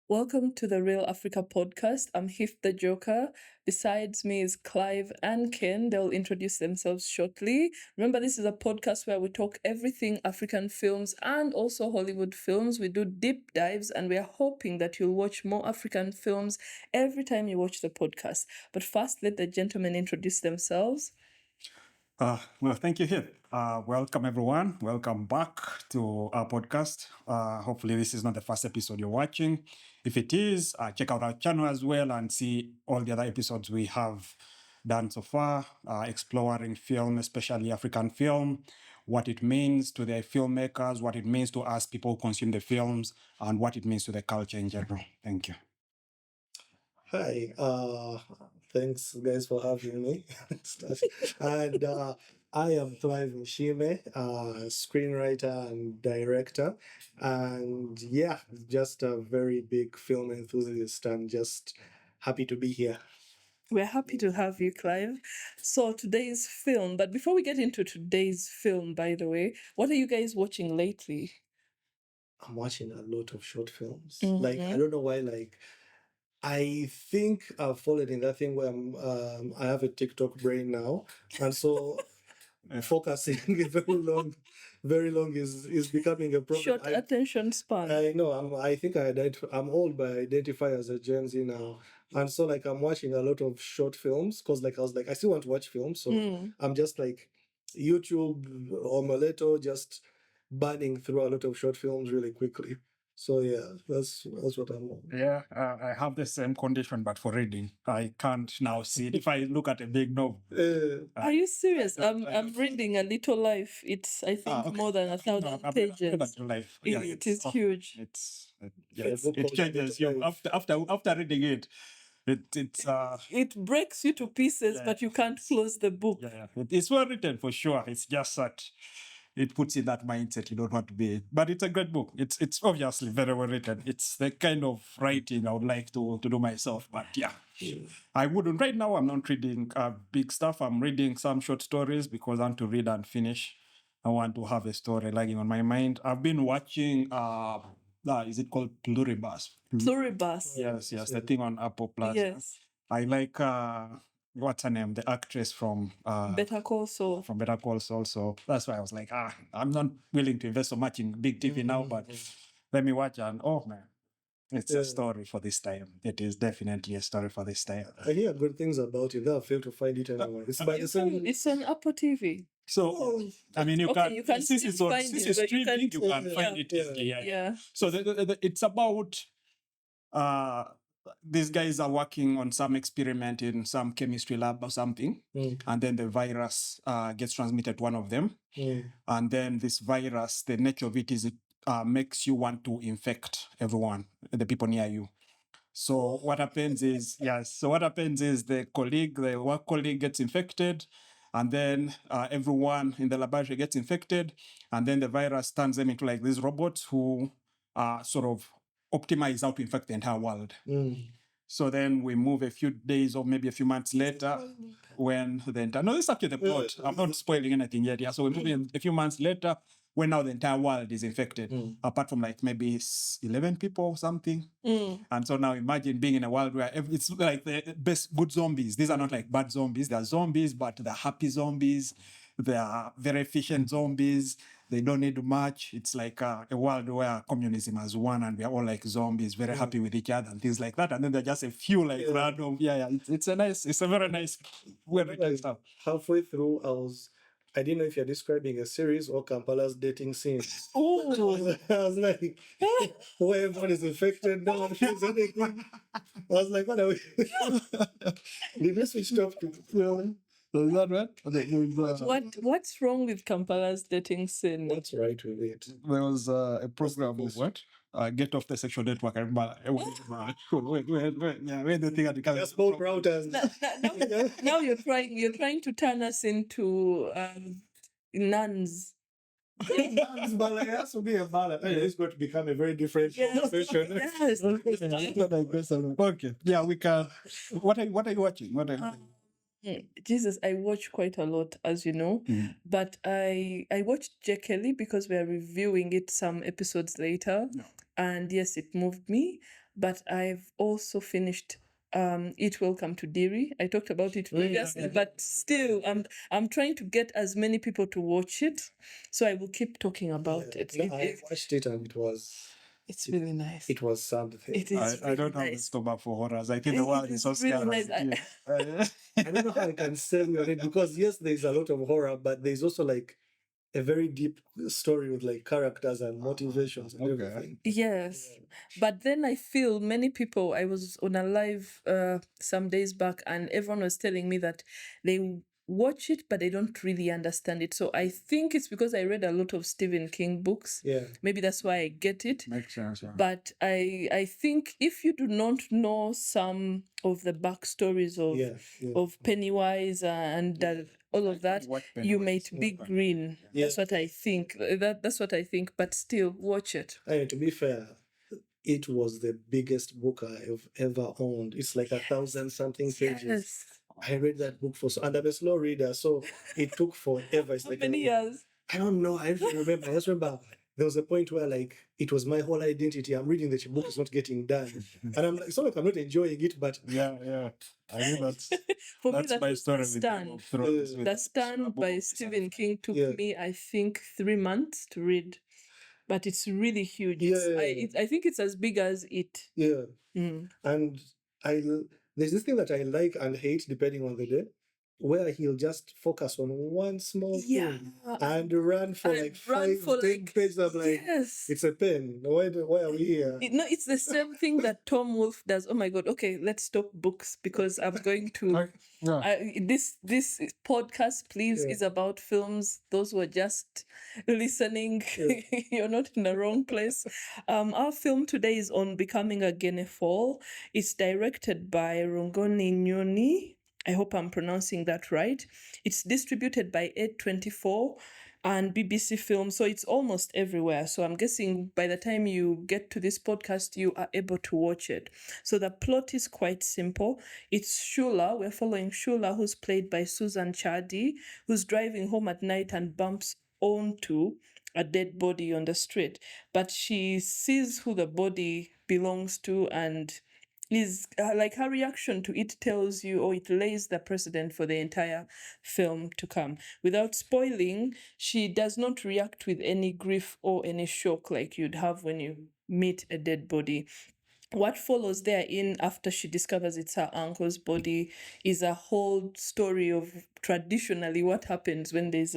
Welcome to the Real Africa podcast. I'm Hif the Joker. Besides me is Clive and Ken. They'll introduce themselves shortly. Remember, this is a podcast where we talk everything African films and also Hollywood films. We do deep dives, and we are hoping that you'll watch more African films every time you watch the podcast. But first, let the gentlemen introduce themselves. Well, thank you, Hip. Welcome, everyone. Welcome back to our podcast. Hopefully, this is not the first episode you're watching. If it is, check out our channel as well and see all the other episodes we have done so far, exploring film, especially African film, what it means to the filmmakers, what it means to us people who consume the films, and what it means to the culture in general. Thank you. Hi, thanks guys for having me. And I am Clive Mshime, screenwriter and director. And yeah, just a very big film enthusiast and just happy to be here. We're happy to have you, Clive. So today's film, but before we get into today's film, by the way, what are you guys watching lately? I'm watching a lot of short films. Mhm. Like, I don't know why, I think I've fallen in that thing where I have a TikTok brain now. And so focusing very long is becoming a problem. Short attention span. I know. I'm old, but I identify as a Gen Z now, and so I'm watching a lot of short films because I was like I still want to watch films, so I'm just like YouTube or Moleto, just burning through a lot of short films really quickly. So yeah, that's what I'm on. Yeah, I have the same condition, but for reading, I can't now see it. If I look at a big novel, Are you serious? I'm reading A Little Life. It's I think okay. more than 1,000 pages. Life. It- Yeah, it is oh, huge. It changes you after reading it. It breaks you to pieces, Yeah. but you can't close the book. It's well written for sure. It's just that it puts in that mindset you don't want to be. But it's a great book. It's obviously very well written. It's the kind of writing I would like to do myself. But yeah, I wouldn't. Right now, I'm not reading big stuff. I'm reading some short stories because I want to read and finish. I want to have a story lagging on my mind. I've been watching. Is it called Pluribus? Pluribus. Yes, the thing on Apple Plus. Yes. I like what's her name? The actress from Better Call Saul. From Better Call Saul. So that's why I was like, I'm not willing to invest so much in big TV now, but let me watch and oh man, it's a story for this time. It is definitely a story for this time. I hear good things about it. Though I fail to find it anywhere. It's on Apple TV. So I mean, you can since it's find since it, it's but you streaming, you can't- can find it easily. Yeah. So it's about these guys are working on some experiment in some chemistry lab or something, and then the virus gets transmitted to one of them, and then this virus, the nature of it is it makes you want to infect everyone, the people near you. So what happens is the work colleague gets infected, and then everyone in the laboratory gets infected, and then the virus turns them into like these robots who sort of optimize how to infect the entire world. So then we move a few days or maybe a few months later when the entire... No, this is actually the plot. I'm not spoiling anything yet. Yeah. So we move in a few months later when now the entire world is infected, apart from like maybe 11 people or something. And so now imagine being in a world where it's like the best good zombies. These are not like bad zombies. They're zombies, but they're happy zombies. They are very efficient zombies. They don't need much. It's like a world where communism has won and we are all like zombies, very happy with each other and things like that. And then there are just a few like random. It's a very nice written stuff. Halfway through, I didn't know if you're describing a series or Kampala's dating scene. Oh, I was like, where everyone is infected, no one feels anything. I was like, what are we? Did we switch off to film? So is that right? what's wrong with Kampala's dating scene? What's right with it? There was a program of what? Get off the sexual network. I remember. Wait, the thing at the camera. Just both routers. Now you're trying to turn us into nuns. But like, it has to be a balance. It's going to become a very different conversation. Yes. Okay. Yeah, we can. What are you watching? What are you Jesus, I watch quite a lot, as you know, but I watched J. Kelly because we are reviewing it some episodes later, and yes, it moved me. but I've also finished Eat Welcome to Dairy. I talked about it previously, but still, I'm trying to get as many people to watch it, so I will keep talking about it. No, I watched it and It's really nice. it was something. It is. I don't have the nice. stomach for horrors. I think the It world is is so scared. really nice. I don't know how I can sell you on it because yes, there's a lot of horror, but there's also like a very deep story with like characters and motivations and Okay. everything. Yes. Yeah. But then I feel many people, I was on a live some days back, and everyone was telling me that they watch it, but they don't really understand it. So I think it's because I read a lot of Stephen King books. Yeah. Maybe that's why I get it. Makes sense. Yeah. But I think if you do not know some of the backstories of Yeah. Yeah. of Pennywise and all of that, What you Pennywise? might be green. Yeah. That's what I think. That's what I think. But still, watch it. I mean, to be fair, it was the biggest book I've ever owned. It's like 1,000 something pages. Yes. I read that book and I'm a slow reader, so it took forever. It's How like many years? I don't know. I don't remember. I just remember there was a point where like it was my whole identity. I'm reading that the book is not getting done, and I'm like, it's not like I'm not enjoying it, but Yeah. I think that's For me, that's that my was story The with Game Stand. of Thrones. with The Stand book by of Stephen sci-fi. King took Yeah. me, I think, 3 months to read, but it's really huge. I think it's as big as it. yeah. Mm. And there's this thing that I like and hate depending on the day, where he'll just focus on one small Yeah. thing and run for And like run 5, for 10 like- pages. I'm like, Yes. it's a pen. Why are we here? No, it's the same thing that Tom Wolfe does. Oh my God. Okay, let's stop books because I'm going to. Yeah. This podcast, please, Yeah. is about films. Those who are just listening, Yeah. you're not in the wrong place. Our film today is on Becoming a Guinea Fowl. It's directed by Rongoni Nyoni. I hope I'm pronouncing that right. It's distributed by 824 and BBC Films, so it's almost everywhere. So I'm guessing by the time you get to this podcast, you are able to watch it. So the plot is quite simple. It's Shula. We're following Shula, who's played by Susan Chadi, who's driving home at night and bumps onto a dead body on the street. But she sees who the body belongs to, and is like her reaction to it tells you, or it lays the precedent for the entire film to come. Without spoiling, she does not react with any grief or any shock like you'd have when you meet a dead body. What follows therein after she discovers it's her uncle's body is a whole story of traditionally what happens when there's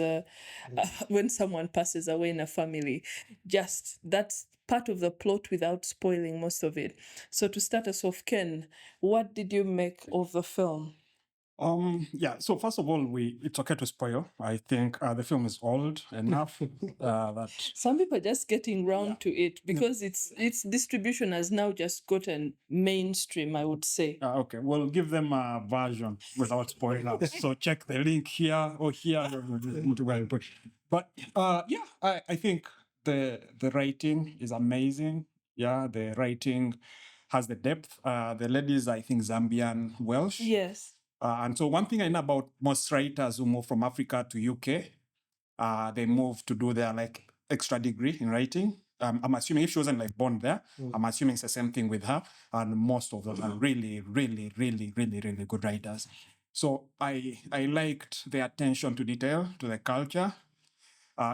when someone passes away in a family. Just that's part of the plot without spoiling most of it. So to start us off, Ken, what did you make of the film? Yeah. So first of all, it's okay to spoil. I think the film is old enough that Some people are just getting round to it because its distribution has now just gotten mainstream, I would say. okay. We'll give them a version without spoiling. So check the link here or here. But yeah, I think the writing is amazing. Yeah, the writing has the depth. The ladies, I think, Zambian Welsh. Yes. And so one thing I know about most writers who move from Africa to UK, they move to do their like extra degree in writing. I'm assuming if she wasn't like born there, I'm assuming it's the same thing with her. And most of them are really, really, really, really, really good writers. So I liked the attention to detail, to the culture.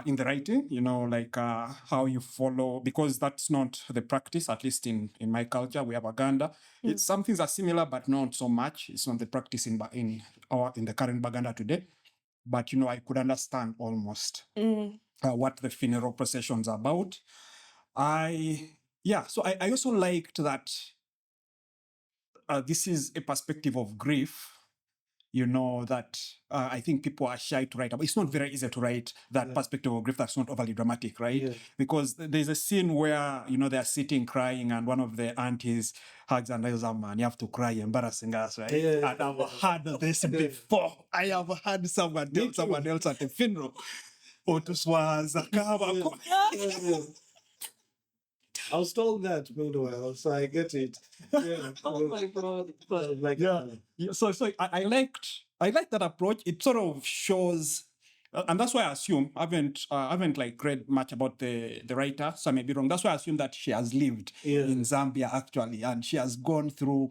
In the writing, like how you follow, because that's not the practice, at least in my culture. We have Baganda. Some things are similar, but not so much. It's not the practice in the current Baganda today. But, I could understand almost what the funeral processions are about. So I also liked that this is a perspective of grief. That I think people are shy to write about. It's not very easy to write that perspective of grief that's not overly dramatic, right? Yeah. Because there's a scene where, they're sitting crying and one of the aunties hugs and tells them, man, you have to cry, embarrassing us, right? Yeah. And I've heard this before. I have heard someone tell someone else at a funeral. I was told that meanwhile, so I get it. Yeah. Oh my God. Like, Yeah. So I liked that approach. It sort of shows and that's why I assume I haven't like read much about the writer, so I may be wrong. That's why I assume that she has lived in Zambia actually, and she has gone through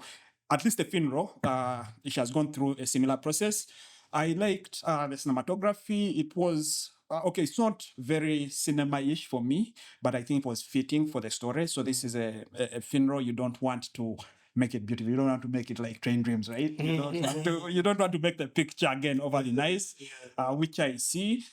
at least the funeral. She has gone through a similar process. I liked the cinematography. It was okay. It's not very cinema-ish for me, but I think it was fitting for the story. So this is a funeral. You don't want to make it beautiful. You don't want to make it like Train Dreams, right? You don't want to make the picture again overly nice, which I see.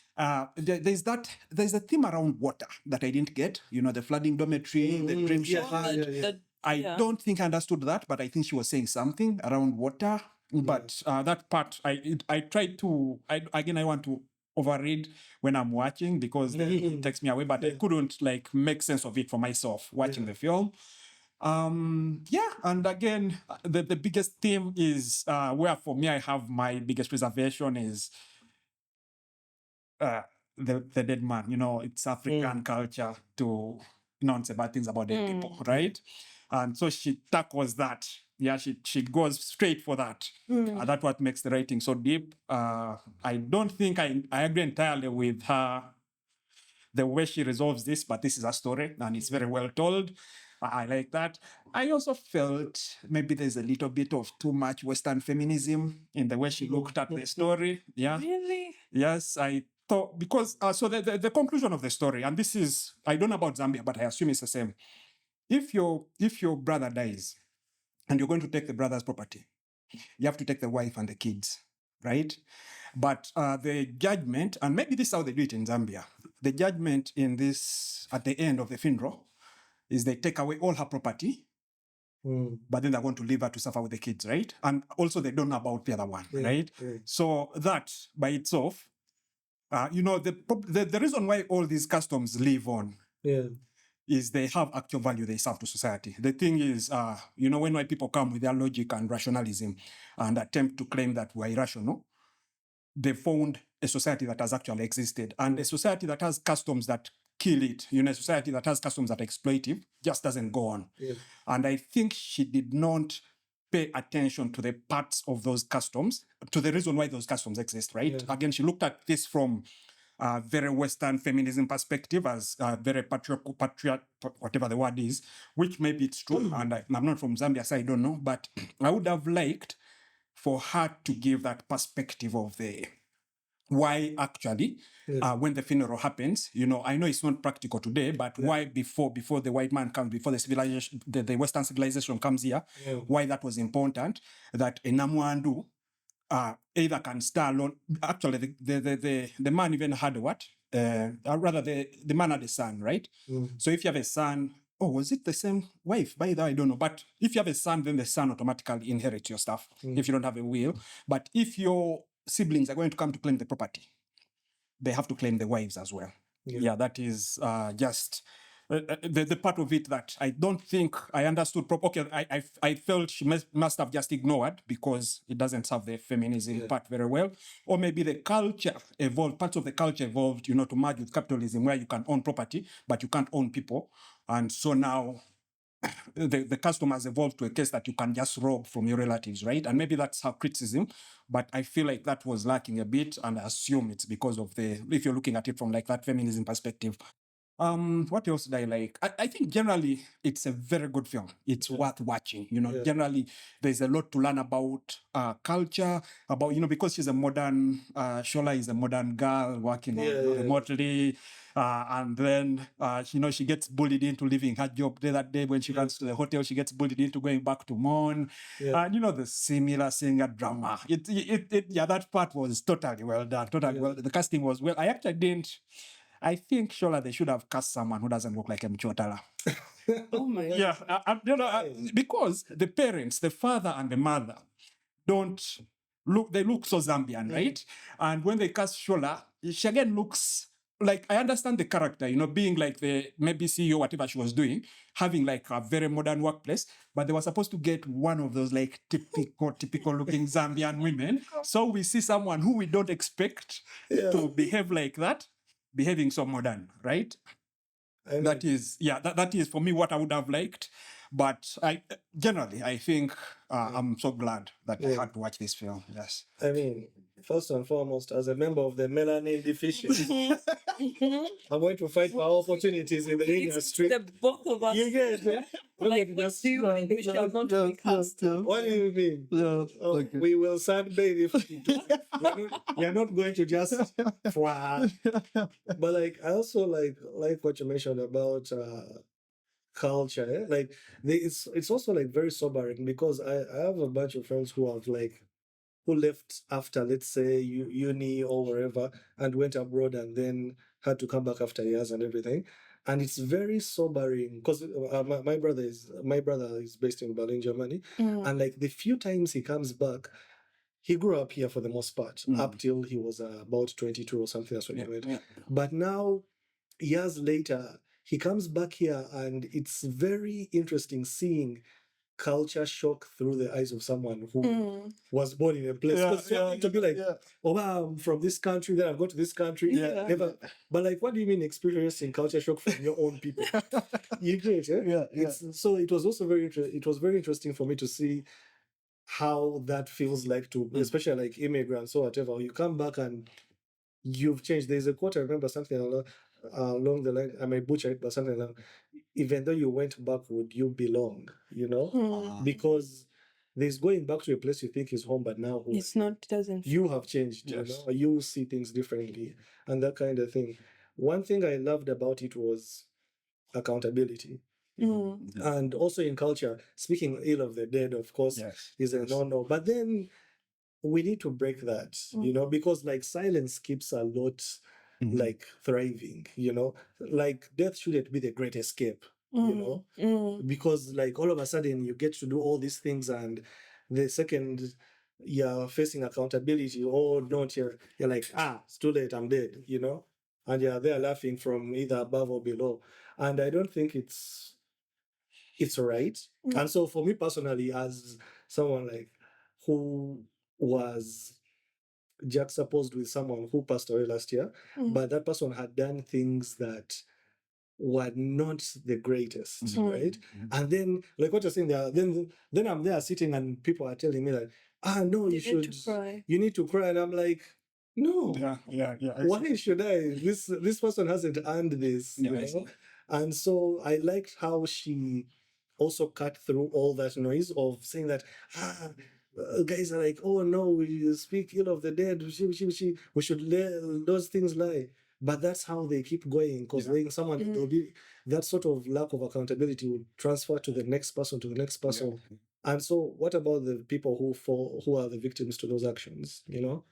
There's a theme around water that I didn't get. You know, the flooding dormitory, the dream shepherd. I don't think I understood that, but I think she was saying something around water. But that part, I tried to. I want to overread when I'm watching because it takes me away. But I couldn't like make sense of it for myself watching the film. And again, the biggest theme is where for me I have my biggest reservation is the dead man. You know, it's African culture to not say bad things about dead people, right? And so she tackles that. Yeah, she goes straight for that. That's what makes the writing so deep. I don't think I agree entirely with her the way she resolves this, but this is a story and it's very well told. I like that. I also felt maybe there's a little bit of too much Western feminism in the way she looked at the story. Yeah. Really? Yes, I thought because so the conclusion of the story, and this is I don't know about Zambia, but I assume it's the same. If your brother dies and you're going to take the brother's property, you have to take the wife and the kids, right? But the judgment, and maybe this is how they do it in Zambia, the judgment in this, at the end of the funeral, is they take away all her property, but then they're going to leave her to suffer with the kids, right? And also they don't know about the other one, right? So that by itself, the reason why all these customs live on is they have actual value they serve to society. The thing is, when white people come with their logic and rationalism and attempt to claim that we're irrational, they found a society that has actually existed. And a society that has customs that kill it, a society that has customs that are exploitive, just doesn't go on. And I think she did not pay attention to the parts of those customs, to the reason why those customs exist, right? Again, she looked at this from a very Western feminism perspective, as very patriot, whatever the word is, which maybe it's true. And I'm not from Zambia, so I don't know. But I would have liked for her to give that perspective of the why actually when the funeral happens, I know it's not practical today, but why before the white man comes, before the civilization, the Western civilization comes here, why that was important, that a Namwandu either can star alone. Actually, the man even had what? Rather, the man had a son, right? So if you have a son, was it the same wife? By the way, I don't know. But if you have a son, then the son automatically inherits your stuff if you don't have a will. But if your siblings are going to come to claim the property, they have to claim the wives as well. Yeah, that is just the part of it that I don't think I understood properly. Okay, I felt she must have just ignored because it doesn't serve the feminism part very well. Or maybe the culture evolved, parts of the culture evolved, to merge with capitalism where you can own property, but you can't own people. And so now the custom has evolved to a case that you can just rob from your relatives, right? And maybe that's her criticism, but I feel like that was lacking a bit, and I assume it's because of if you're looking at it from like that feminism perspective. What else did I like? I think generally it's a very good film. It's worth watching. Generally there's a lot to learn about culture, about, because she's a modern, Shula is a modern girl working remotely. And then, she gets bullied into leaving her job that day when she runs to the hotel. She gets bullied into going back to Mon. And, the similar singer drama. That part was totally well done. Well. The casting was well. I think surely they should have cast someone who doesn't look like Mchotala. Oh my God. Yeah, because the parents, the father and the mother, don't look. They look so Zambian, right? And when they cast Shula, she again looks like, I understand the character, being like the maybe CEO, whatever she was doing, having like a very modern workplace, but they were supposed to get one of those like typical looking Zambian women. So we see someone who we don't expect to behave like that, behaving so modern, right? That is for me what I would have liked. But I generally, I think I'm so glad that I had to watch this film. Yes. I mean, first and foremost, as a member of the melanin deficiency, I'm going to fight for our opportunities in the industry. The both of us. You get it? Like, what do you mean we shall not be cast? What do you mean? We will sunbathe if we do. We're not going to just fly. But like, I also like what you mentioned about culture. Like, it's also like very sobering because I have a bunch of friends who have like who left after, let's say, uni or wherever, and went abroad and then had to come back after years and everything. And it's very sobering because my brother is based in Berlin, Germany, and like the few times he comes back, he grew up here for the most part up till he was about 22 or something. That's when he went. But now, years later, he comes back here, and it's very interesting seeing culture shock through the eyes of someone who was born in a place. To be like, oh, wow, I'm from this country, then I've gone to this country. Never. But like, what do you mean experiencing culture shock from your own people? You get it? So it was also it was very interesting for me to see how that feels like to, especially like immigrants or whatever. You come back and you've changed. There's a quote I remember, something along the line. I may butcher it, but something like, even though you went back, would you belong? You know, because there's going back to a place you think is home, but now it's not. Doesn't. You have changed. Yes. You know, you see things differently, and that kind of thing. One thing I loved about it was accountability. And also in culture, speaking ill of the dead, of course, is a no-no. But then we need to break that, you know, because like silence keeps a lot like thriving, you know, like death shouldn't be the great escape, you know, because like all of a sudden you get to do all these things, and the second you're facing accountability or not, you're like, it's too late, I'm dead, you know, and you're there laughing from either above or below. And I don't think it's right. And so for me personally, as someone like who was juxtaposed with someone who passed away last year, but that person had done things that were not the greatest, right? And then, like what you're saying there, then I'm there sitting and people are telling me that, no, you need to cry. And I'm like, no. Why should I? This person hasn't earned this, you know? And so I liked how she also cut through all that noise of saying that, guys are like, oh no, we speak ill of the dead. We should let those things lie. But that's how they keep going, because someone there'll be that sort of lack of accountability will transfer to the next person, to the next person. And so, what about the people who are the victims to those actions? You know.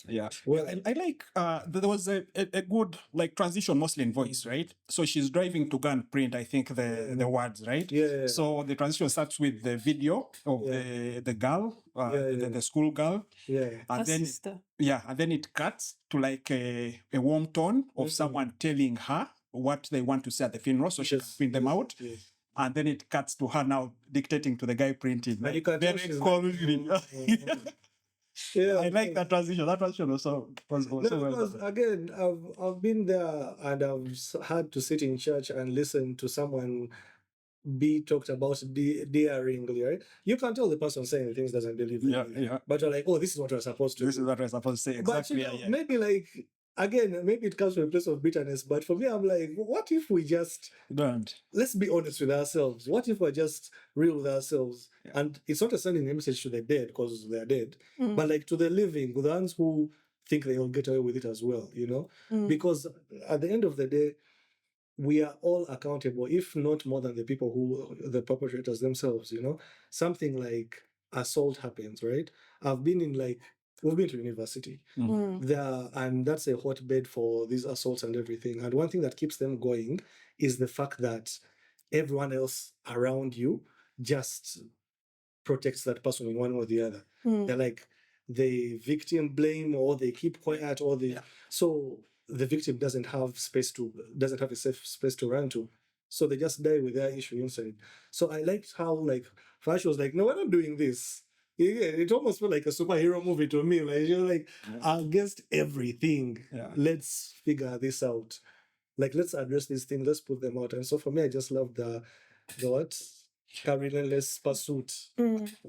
Yeah. Well, I like there was a good like transition, mostly in voice, right? So she's driving to go and print, I think, the words, right? So the transition starts with the video of the girl, the school girl. And then sister. And then it cuts to like a warm tone of someone telling her what they want to say at the funeral, so she can print them out. And then it cuts to her now dictating to the guy printing. Like, very coldly. I like that transition. That transition also was also well because done. again, I've been there and I've had to sit in church and listen to someone be talked about daringly, right? You can tell the person saying things doesn't believe it. But you're like, oh, this is what we're supposed to do. This is what we're supposed to say. Exactly. But you know, maybe like, again, maybe it comes from a place of bitterness, but for me, I'm like, what if we just let's be honest with ourselves? What if we're just real with ourselves? And it's not a sending a message to the dead because they're dead, but like to the living, the ones who think they'll get away with it as well, you know? Because at the end of the day, we are all accountable, if not more than the people the perpetrators themselves, you know? Something like assault happens, right? We've been to university there, and that's a hotbed for these assaults and everything. And one thing that keeps them going is the fact that everyone else around you just protects that person in one or the other. They're like, the victim blame, or they keep quiet, or so the victim doesn't have a safe space to run to. So they just die with their issue inside. So I liked how like Flash was like, no, we're not doing this. It almost felt like a superhero movie to me. Like, you're like, against everything, let's figure this out. Like, let's address these things, let's put them out. And so for me, I just love the what? a relentless pursuit.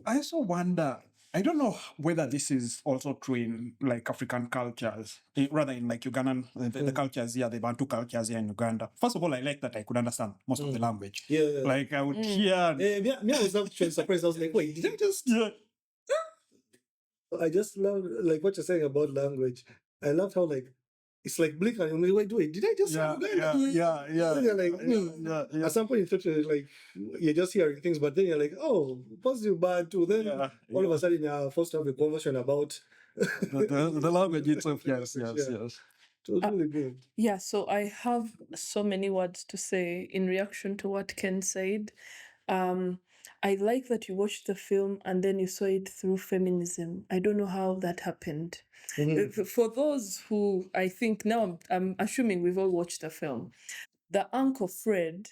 I also wonder, I don't know whether this is also true in like African cultures, rather in like Ugandan, the cultures here, the Bantu cultures here in Uganda. First of all, I like that I could understand most of the language. Yeah. Like I would hear. Me, I was actually surprised. I was like, wait, did I just? Yeah. I just love like what you're saying about language. I love how like it's like blink and you wait, did I just? Yeah. Then you're like, Yeah. at some point you thought like you're just hearing things, but then you're like, oh, positive bad too. Then all of a sudden you're forced to have a conversation about the language itself. Yes. It was really good. Yeah, so I have so many words to say in reaction to what Ken said. I like that you watched the film and then you saw it through feminism. I don't know how that happened. For those who I think now, I'm assuming we've all watched the film. The Uncle Fred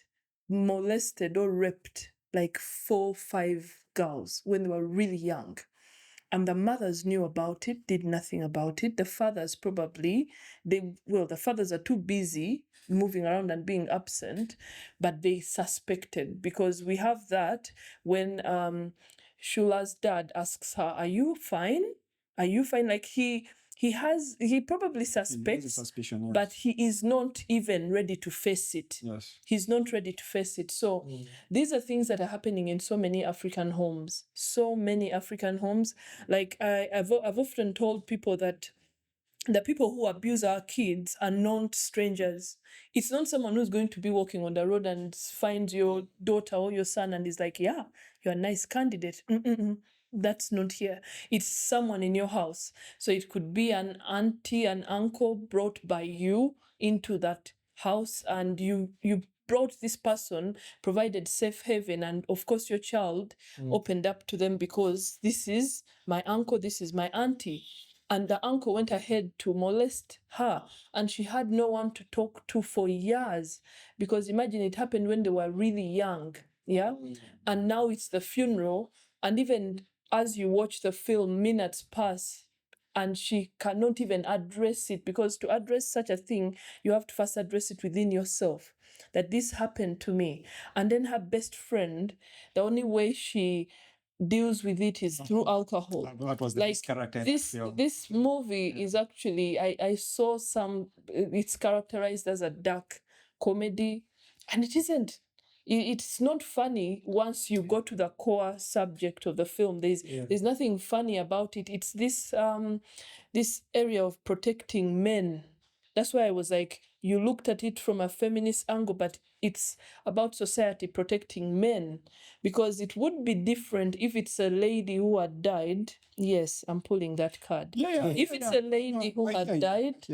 molested or raped like 4, 5 girls when they were really young. And the mothers knew about it, did nothing about it. The fathers probably, the fathers are too busy moving around and being absent, but they suspected because we have that when Shula's dad asks her, "Are you fine? Are you fine?" Like he probably suspects, suspicion, yes. but he is not even ready to face it. Yes. He's not ready to face it. So these are things that are happening in so many African homes. So many African homes. Like I've often told people that the people who abuse our kids are not strangers. It's not someone who's going to be walking on the road and finds your daughter or your son and is like, yeah, you're a nice candidate. That's not here. It's someone in your house. So it could be an auntie, an uncle brought by you into that house, and you brought this person, provided safe haven, and of course your child opened up to them because this is my uncle, this is my auntie. And the uncle went ahead to molest her, and she had no one to talk to for years, because imagine it happened when they were really young. Yeah. And now it's the funeral, and even as you watch the film, minutes pass and she cannot even address it, because to address such a thing, you have to first address it within yourself, that this happened to me. And then her best friend, the only way she deals with it is through alcohol. That was the Like best character. this movie is actually, I saw it's characterized as a dark comedy, and it isn't. It's not funny once you go to the core subject of the film. There's nothing funny about it. It's this area of protecting men. That's why I was like, you looked at it from a feminist angle, but it's about society protecting men, because it would be different if it's a lady who had died. Yes, I'm pulling that card. If it's a lady who had died,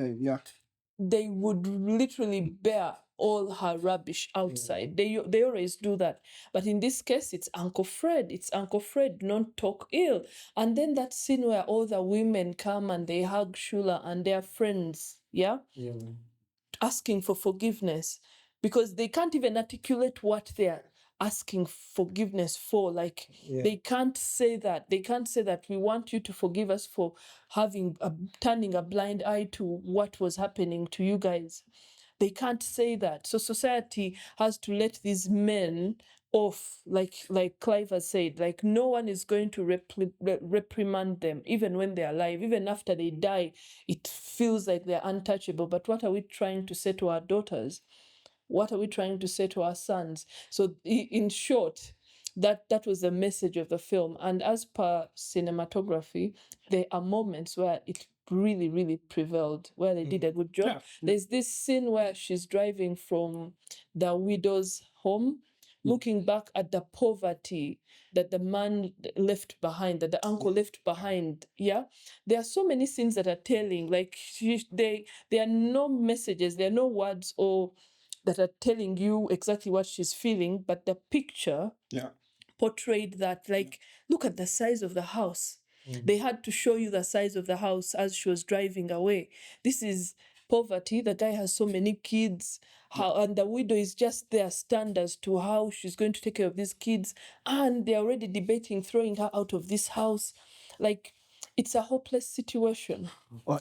they would literally bear all her rubbish outside. They always do that. But in this case, it's Uncle Fred. It's Uncle Fred, don't talk ill. And then that scene where all the women come and they hug Shula and their friends, asking for forgiveness, because they can't even articulate what they're asking forgiveness for. Like they can't say that. They can't say that we want you to forgive us for turning a blind eye to what was happening to you guys. They can't say that. So society has to let these men off, like Clive has said. Like no one is going to reprimand them, even when they're alive. Even after they die, it feels like they're untouchable. But what are we trying to say to our daughters? What are we trying to say to our sons? So in short, that was the message of the film. And as per cinematography, there are moments where it really, really prevailed, where they did a good job. There's this scene where she's driving from the widow's home, looking back at the poverty that the man left behind, that the uncle left behind. Yeah, there are so many scenes that are telling. Like there are no messages, there are no words or that are telling you exactly what she's feeling, but the picture portrayed that. Like, look at the size of the house. They had to show you the size of the house as she was driving away. This is poverty. The guy has so many kids, and the widow is just there stunned as to how she's going to take care of these kids, and they're already debating throwing her out of this house. Like, it's a hopeless situation.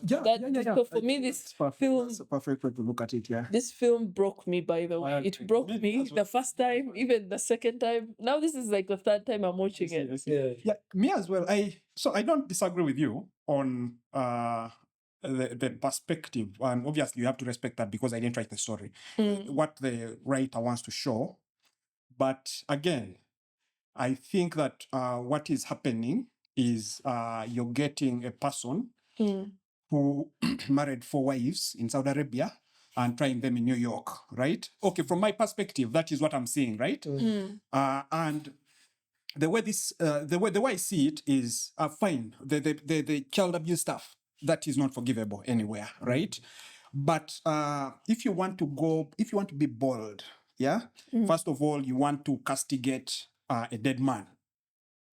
Yeah. So for me, this film, That's a perfect way to look at it. Yeah. this film broke me, by the way. It broke me the first time, even the second time. Now this is like the third time I'm watching it. Yeah. Me as well. I don't disagree with you on the perspective, and obviously you have to respect that because I didn't write the story. What the writer wants to show, but again, I think that what is happening is you're getting a person who married 4 wives in Saudi Arabia and trying them in New York, right? Okay, from my perspective, that is what I'm seeing, right? And the way this, the way I see it is fine. The child abuse stuff, that is not forgivable anywhere, right? But if you want to be bold, yeah. First of all, you want to castigate a dead man,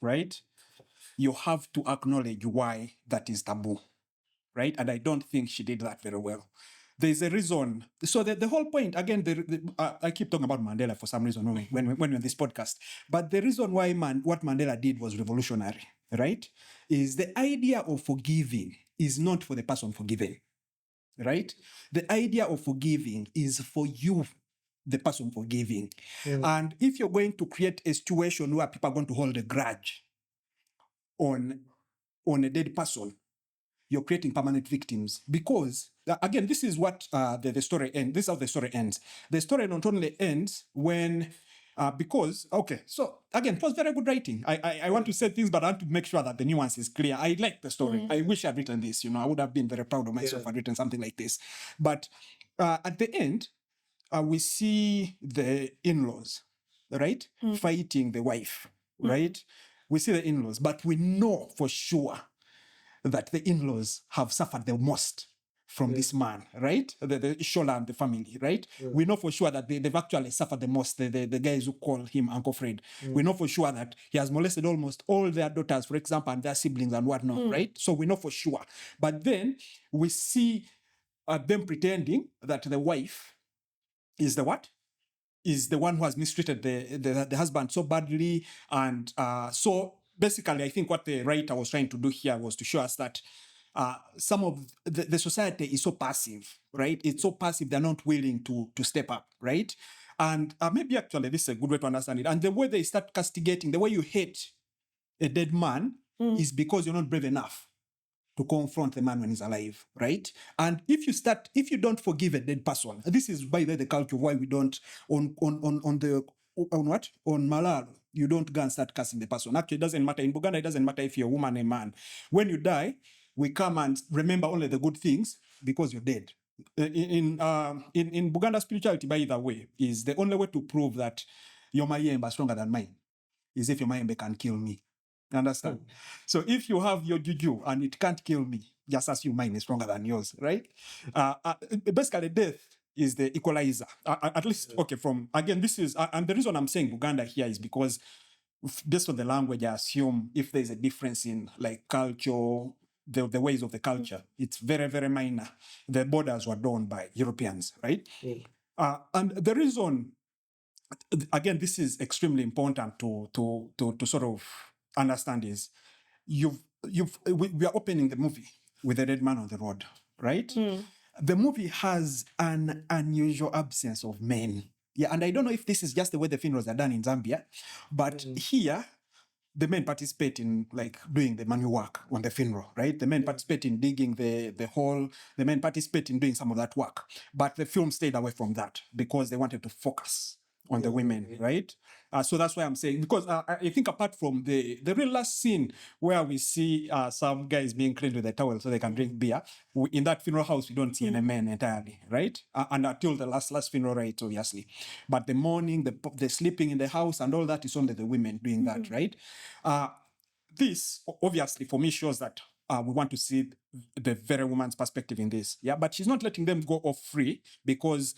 right? You have to acknowledge why that is taboo, right? And I don't think she did that very well. There's a reason. So the whole point, again, I keep talking about Mandela for some reason when we're on this podcast. But the reason why what Mandela did was revolutionary, right? Is the idea of forgiving is not for the person forgiven, right? The idea of forgiving is for you, the person forgiving. And if you're going to create a situation where people are going to hold a grudge on a dead person, you're creating permanent victims because, again, this is what the story ends. This is how the story ends. The story not only ends when, because, okay, so again, it was very good writing. I want to say things, but I want to make sure that the nuance is clear. I like the story. I wish I'd written this, I would have been very proud of myself if I'd written something like this. But at the end, we see the in-laws, right? Fighting the wife, right? We see the in-laws, but we know for sure that the in-laws have suffered the most from this man, right? The Shula and the family, right? We know for sure that they've actually suffered the most, the guys who call him Uncle Fred. We know for sure that he has molested almost all their daughters, for example, and their siblings and whatnot, right? So we know for sure. But then we see them pretending that the wife is the what? Is the one who has mistreated the husband so badly. And so basically, I think what the writer was trying to do here was to show us that some of the society is so passive, right? It's so passive, they're not willing to step up, right? And maybe actually this is a good way to understand it. And the way they start castigating, the way you hate a dead man is because you're not brave enough to confront the man when he's alive, right? And if you don't forgive a dead person, this is by the culture why we don't on Malal, you don't go and start cursing the person. Actually, it doesn't matter. In Buganda, it doesn't matter if you're a woman or a man. When you die, we come and remember only the good things because you're dead. In Buganda, spirituality, by the way, is the only way to prove that your mayemba is stronger than mine is if your mayembe can kill me. You understand? So if you have your juju and it can't kill me, just assume mine is stronger than yours, right? Basically, death is the equalizer. At least, okay, this is, and the reason I'm saying Buganda here is because based on the language, I assume if there's a difference in like culture, the ways of the culture, it's very, very minor. The borders were drawn by Europeans, right? And the reason, again, this is extremely important to sort of understand is we are opening the movie with a dead man on the road, right? The movie has an unusual absence of men. Yeah, and I don't know if this is just the way the funerals are done in Zambia, but here the men participate in like doing the manual work on the funeral, right? The men participate in digging the hole. The men participate in doing some of that work. But the film stayed away from that because they wanted to focus on the women, right? So that's why I'm saying, because I think apart from the real last scene where we see some guys being cleaned with a towel so they can drink beer, in that funeral house, we don't see any men entirely, right? And until the last funeral rites, obviously. But the mourning, the sleeping in the house and all that is only the women doing that, right? This, obviously, for me, shows that we want to see the very woman's perspective in this. Yeah, but she's not letting them go off free because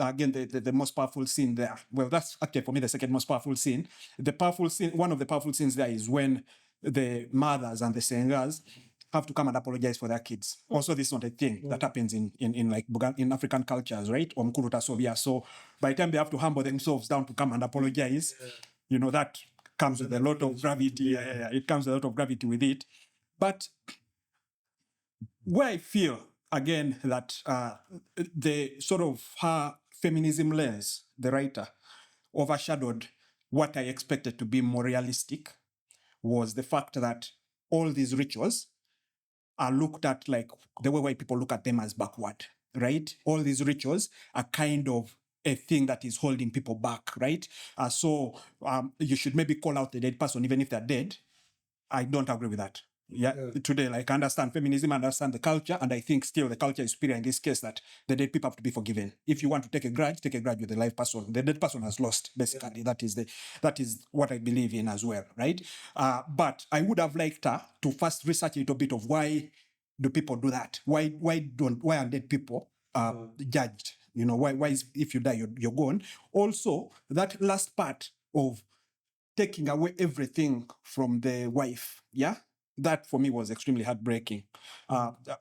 again, the most powerful scene there. Well, that's actually for me the second most powerful scene. The powerful scene, one of the powerful scenes there is when the mothers and the singers have to come and apologize for their kids. Also, this is not a thing that happens in like in African cultures, right? Or Mkuruta Sovia. So by the time they have to humble themselves down to come and apologize, that comes with a lot of gravity. Yeah. It comes with a lot of gravity with it. But where I feel again that the sort of her feminism lens, the writer, overshadowed what I expected to be more realistic was the fact that all these rituals are looked at like the way white people look at them as backward, right? All these rituals are kind of a thing that is holding people back, right? So you should maybe call out the dead person even if they're dead. I don't agree with that. Yeah. Today, like, I understand feminism, I understand the culture, and I think still the culture is superior in this case that the dead people have to be forgiven. If you want to take a grudge with the live person. The dead person has lost, basically. That is what I believe in as well, right? But I would have liked her to first research a little bit of why do people do that? Why are dead people judged? You know, why is if you die, you're gone? Also, that last part of taking away everything from the wife, yeah? That for me was extremely heartbreaking.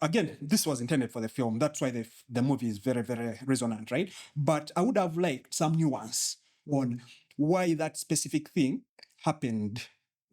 Again, this was intended for the film. That's why the movie is very, very resonant, right? But I would have liked some nuance on why that specific thing happened,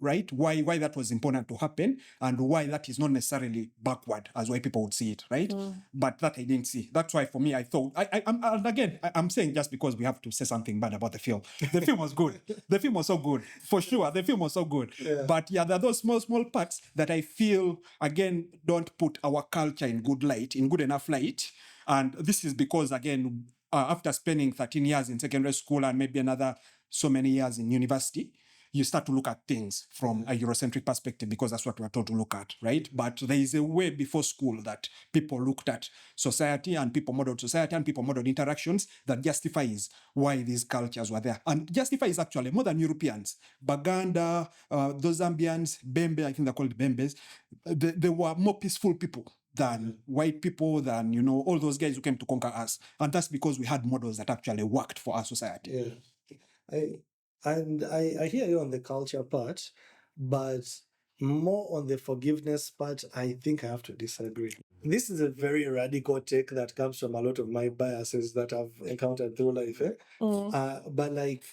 right? Why that was important to happen and why that is not necessarily backward as white people would see it, right? But that I didn't see. That's why for me, I thought, I'm saying just because we have to say something bad about the film. The film was good. The film was so good. For sure, the film was so good. Yeah. But yeah, there are those small parts that I feel, again, don't put our culture in good light, in good enough light. And this is because, again, after spending 13 years in secondary school and maybe another so many years in university, you start to look at things from a Eurocentric perspective because that's what we're told to look at, right? But there is a way before school that people looked at society and people modeled society and people modeled interactions that justifies why these cultures were there. And justifies actually more than Europeans. Baganda, those Zambians, Bembe, I think they're called Bembes, they were more peaceful people than white people, than, you know, all those guys who came to conquer us. And that's because we had models that actually worked for our society. Yeah. I hear you on the culture part, but more on the forgiveness part, I think I have to disagree. This is a very radical take that comes from a lot of my biases that I've encountered through life. But like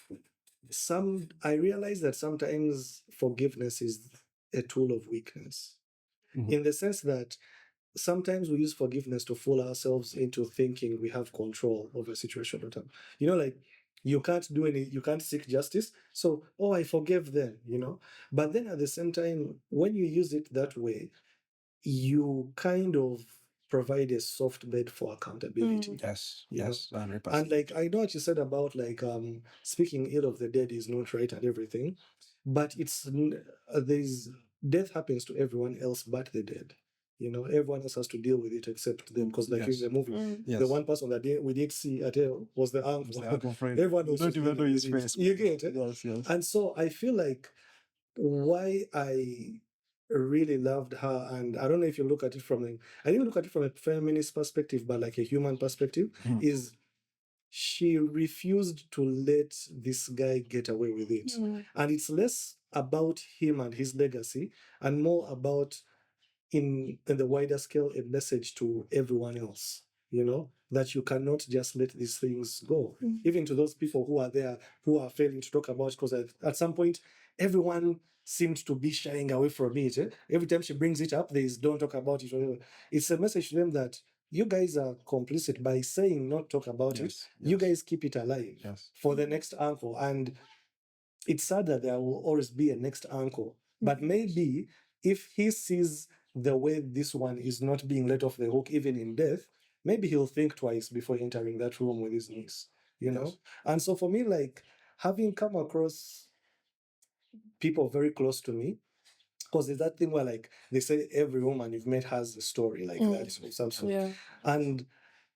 I realize that sometimes forgiveness is a tool of weakness, in the sense that sometimes we use forgiveness to fool ourselves into thinking we have control over a situation. You know, like you can't seek justice. So, oh, I forgive them, you know. But then at the same time, when you use it that way, you kind of provide a soft bed for accountability. Yes, You yes, 100%. And like I know what you said about like speaking ill of the dead is not right and everything, but there's death happens to everyone else but the dead. You know, everyone else has to deal with it except them, because like in the movie, the one person that we did see at all was the uncle. Everyone else Don't even know his dealing with face. it. You get it? Yes. And so I feel like why I really loved her, and I don't know if you look at it I didn't look at it from a feminist perspective, but like a human perspective, is she refused to let this guy get away with it. And it's less about him and his legacy and more about in the wider scale a message to everyone else, you know, that you cannot just let these things go. Even to those people who are there who are failing to talk about it, because at some point everyone seemed to be shying away from it. Every time she brings it up, there's don't talk about it. Whatever. It's a message to them that you guys are complicit by saying not talk about it. You guys keep it alive for the next uncle. And it's sad that there will always be a next uncle. But maybe if he sees the way this one is not being let off the hook, even in death, maybe he'll think twice before entering that room with his niece, you know? And so for me, like, having come across people very close to me, because there's that thing where, like, they say every woman you've met has a story like that of some sort. Yeah. And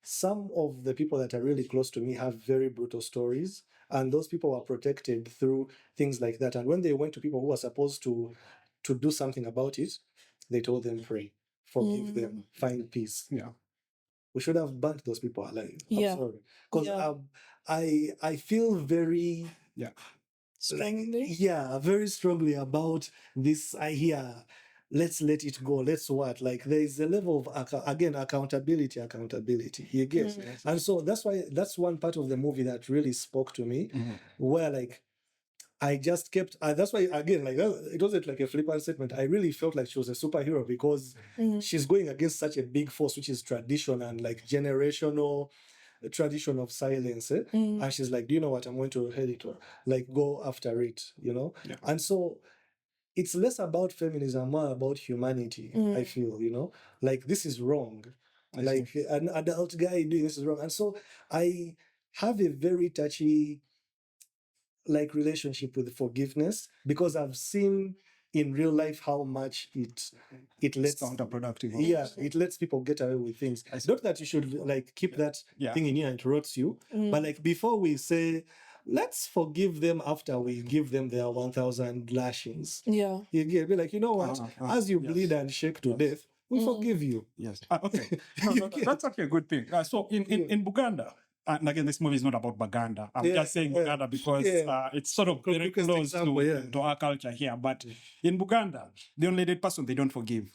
some of the people that are really close to me have very brutal stories, and those people are protected through things like that. And when they went to people who are supposed to do something about it, they told them, pray, forgive them, find peace. Yeah. We should have burnt those people alive. Yeah. I'm sorry. Because I feel very Strongly? very strongly about this. I hear, let's let it go. Let's what? Like there is a level of accountability. You get, and so that's one part of the movie that really spoke to me, where like I just kept, that's why, again, like that, it wasn't like a flippant statement. I really felt like she was a superhero because she's going against such a big force, which is tradition and like generational tradition of silence. And she's like, do you know what? I'm going to head it, like go after it, you know? Yeah. And so it's less about feminism, more about humanity, I feel, you know? Like, this is wrong. Like, an adult guy doing this is wrong. And so I have a very touchy, like, relationship with forgiveness because I've seen in real life how much it It's lets counterproductive. yeah, it lets people get away with things. Not that you should like keep that Yeah. thing in you and it rots you, but like before we say, let's forgive them after we give them their 1,000 lashings. Yeah. You get be like, you know what? As you bleed and shake to death, we forgive you. Yes. Okay. No, that's actually a good thing. So in Buganda, and again, this movie is not about Baganda. I'm just saying Buganda because it's sort of very Quickest close example, to our culture here. But in Buganda, the only dead person they don't forgive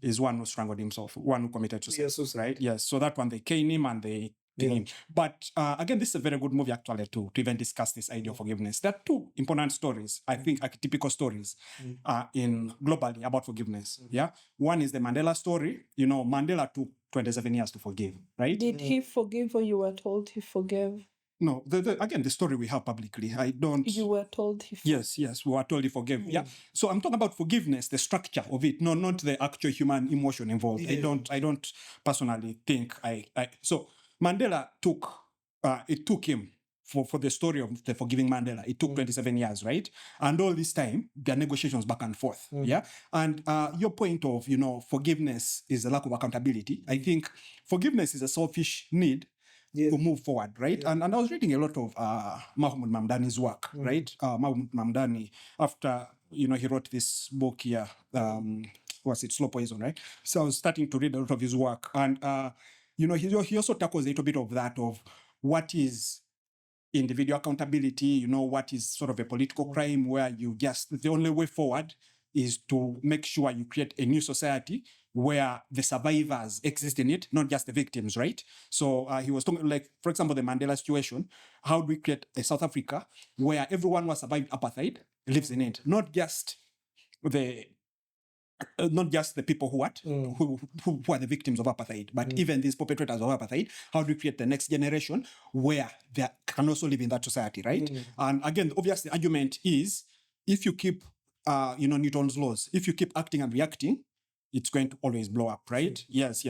is one who strangled himself, one who committed suicide. Right? Yes. So that one, they cane him and they kill him. But again, this is a very good movie actually to even discuss this idea of forgiveness. There are two important stories, I think, archetypical stories in globally about forgiveness. Yeah. One is the Mandela story. You know, Mandela took 27 years to forgive, right? Did he forgive or you were told he forgave? No, again, the story we have publicly. I don't. You were told he forgave. Yes, we were told he forgave. Yeah. So I'm talking about forgiveness, the structure of it, no, not the actual human emotion involved. I don't personally think so Mandela took it took him for the story of the forgiving Mandela, it took 27 years, right? And all this time, there are negotiations back and forth. Yeah. And your point of, you know, forgiveness is a lack of accountability. I think forgiveness is a selfish need to move forward, right? And I was reading a lot of Mahmoud Mamdani's work, right? Mahmoud Mamdani, after, you know, he wrote this book here, was it Slow Poison, right? So I was starting to read a lot of his work. And, you know, he also tackles a little bit of that, of what is individual accountability, you know, what is sort of a political crime where you just, the only way forward is to make sure you create a new society where the survivors exist in it, not just the victims, right? So he was talking, like, for example, the Mandela situation. How do we create a South Africa where everyone who has survived apartheid lives in it, not just the people who are the victims of apartheid, but even these perpetrators of apartheid. How do we create the next generation where they can also live in that society, right? And again, obviously, the argument is if you keep, you know, Newton's laws, if you keep acting and reacting, it's going to always blow up, right? Yes.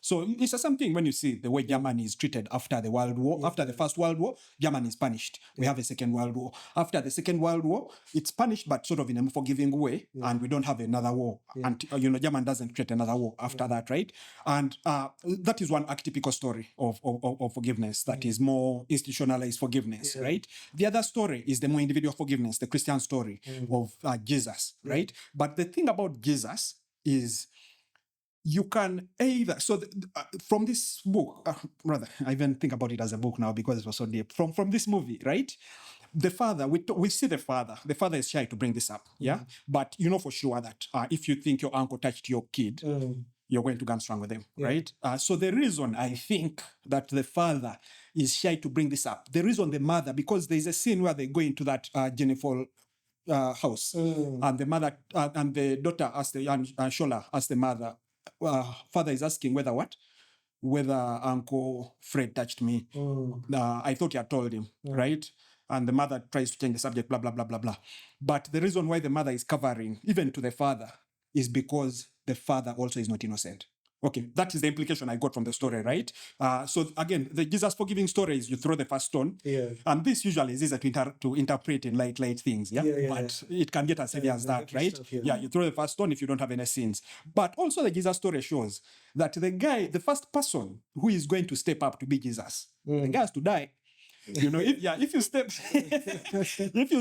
So it's the same thing when you see the way Germany is treated after the World War. After the First World War, Germany is punished. We have a Second World War. After the Second World War, it's punished, but sort of in a forgiving way, and we don't have another war. And, you know, Germany doesn't create another war after that, right? And that is one archetypical story of forgiveness that is more institutionalized forgiveness, right? The other story is the more individual forgiveness, the Christian story of Jesus, right? But the thing about Jesus is you can either, so from this book, rather, I even think about it as a book now because it was so deep. From this movie, right? The father, we see the father is shy to bring this up, yeah? But you know for sure that if you think your uncle touched your kid, you're going to go and strangle them, right? So the reason I think that the father is shy to bring this up, the reason the mother, because there's a scene where they go into that Guinea Fowl house, and the mother and the daughter asked the Shula asked the mother, father is asking whether Uncle Fred touched me. I thought you had told him, right? And the mother tries to change the subject, blah blah blah blah blah. But the reason why the mother is covering even to the father is because the father also is not innocent. Okay, that is the implication I got from the story, right? So again, the Jesus forgiving story is you throw the first stone, and this usually is easier to interpret in light things, but it can get as heavy as that, right? Stuff, you throw the first stone if you don't have any sins. But also the Jesus story shows that the first person who is going to step up to be Jesus, the guy has to die. You know, if you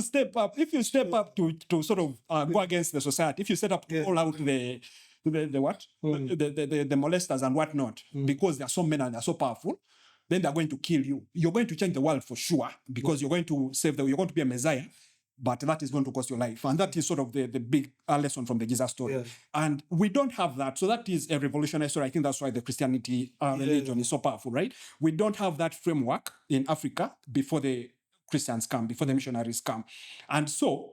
step up to sort of go against the society, if you set up to call out the molesters and whatnot, because they are so many and they're so powerful, then they're going to kill you. You're going to change the world for sure, because you're going to you're going to be a Messiah, but that is going to cost your life. And that is sort of the big lesson from the Jesus story. And we don't have that. So that is a revolutionary story. I think that's why the Christianity religion is so powerful, right? We don't have that framework in Africa before the Christians come, before the missionaries come. And so,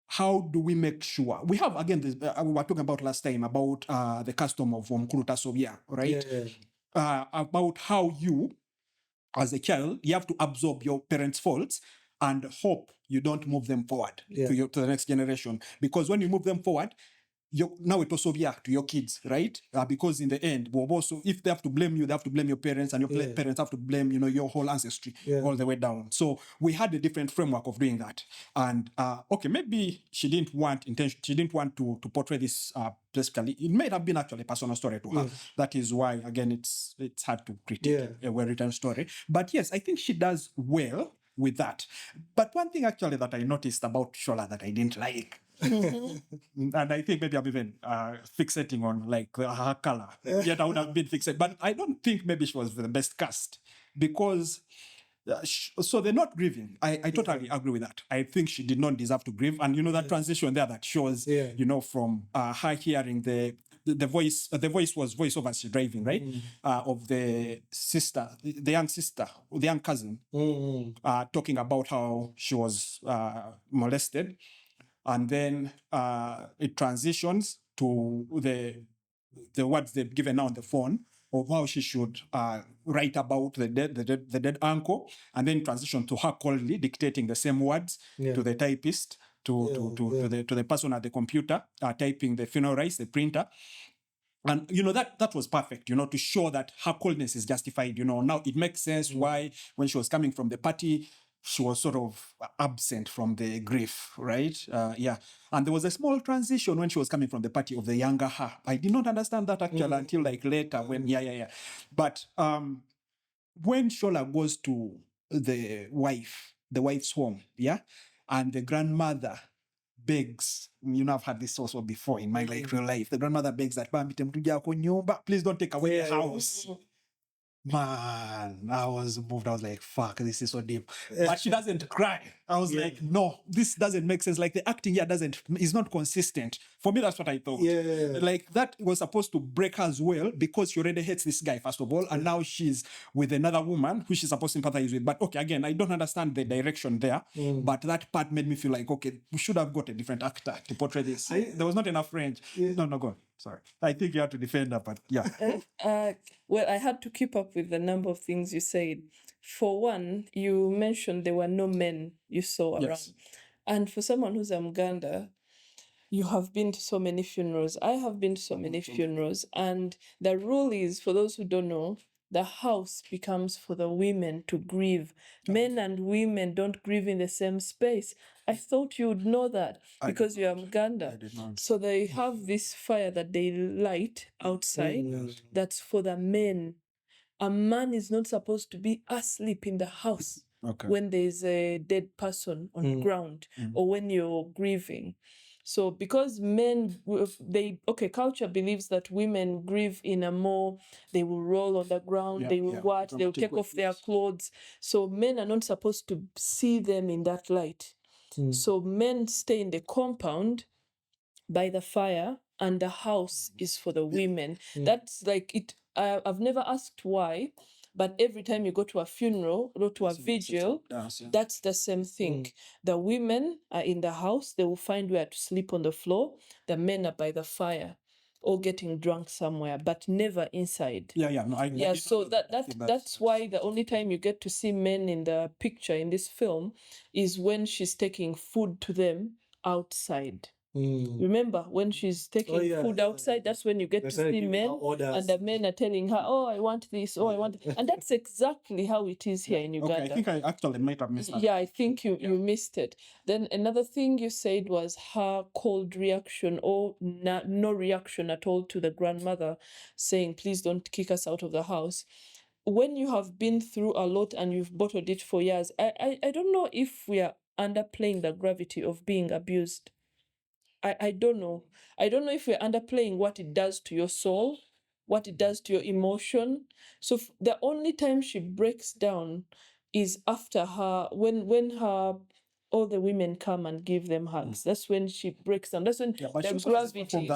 how do we make sure? We have, again, this, we were talking about last time about the custom of Mkuruta Sobia, right? About how you, as a child, you have to absorb your parents' faults and hope you don't move them forward to the next generation. Because when you move them forward, now it also react to your kids, right? Because in the end, also, if they have to blame you, they have to blame your parents, and your parents have to blame, your whole ancestry all the way down. So we had a different framework of doing that. And okay, maybe she didn't want to portray this basically. It may have been actually a personal story to her. That is why, again, it's hard to critique a well-written story. But yes, I think she does well with that. But one thing actually that I noticed about Shula that I didn't like, and I think maybe I'm even fixating on like her color. Yet I would have been fixated, but I don't think maybe she was the best cast, because so they're not grieving. I totally agree with that. I think she did not deserve to grieve, and that transition there that shows from her hearing the voice was voiceover she's driving, right? Of the sister, the young cousin, talking about how she was molested. And then it transitions to the words they've given now on the phone of how she should write about the dead uncle, and then transition to her coldly dictating the same words to the typist, to the person at the computer typing the funeral rites, the printer. And that was perfect, to show that her coldness is justified. Now it makes sense why, when she was coming from the party, she was sort of absent from the grief, right? And there was a small transition when she was coming from the party of the younger her. I did not understand that actually until like later when, But when Shola goes to the wife's home, and the grandmother begs, I've had this also before in my real life. The grandmother begs that, please don't take away the house. Man, I was moved. I was like, fuck, this is so deep. But she doesn't cry. I was like, no, this doesn't make sense. Like the acting here is not consistent. For me, that's what I thought. Like that was supposed to break her as well, because she already hates this guy, first of all. And now she's with another woman who she's supposed to sympathize with. But okay, again, I don't understand the direction there. But that part made me feel like, okay, we should have got a different actor to portray this. There was not enough range. No, go on. Sorry. I think you have to defend that, but yeah. Well, I had to keep up with the number of things you said. For one, you mentioned there were no men you saw around. And for someone who's a Mganda, you have been to so many funerals. I have been to so many funerals. And the rule is, for those who don't know, the house becomes for the women to grieve. Men and women don't grieve in the same space. I thought you would know that because you're Mganda. So they have this fire that they light outside that's for the men. A man is not supposed to be asleep in the house when there's a dead person on the ground or when you're grieving. So because men, culture believes that women grieve in a more, they will roll on the ground, they'll take off their clothes. So men are not supposed to see them in that light. So men stay in the compound by the fire, and the house is for the women. That's like it. I've never asked why, but every time you go to a funeral or to a vigil, that's the same thing. The women are in the house, they will find where to sleep on the floor. The men are by the fire or getting drunk somewhere, but never inside. So that's why the only time you get to see men in the picture in this film is when she's taking food to them outside. Remember, when she's taking food outside, that's when you get to see men, and the men are telling her, oh, I want this, oh, I want... And that's exactly how it is here in Uganda. Okay, I think I actually might have missed that. Yeah, I think you missed it. Then another thing you said was her cold reaction or no reaction at all to the grandmother saying, please don't kick us out of the house. When you have been through a lot and you've bottled it for years, I don't know if we are underplaying the gravity of being abused. I don't know. I don't know if we're underplaying what it does to your soul, what it does to your emotion. So the only time she breaks down is after her, when her all the women come and give them hugs. That's when she breaks down. That's when the gravity.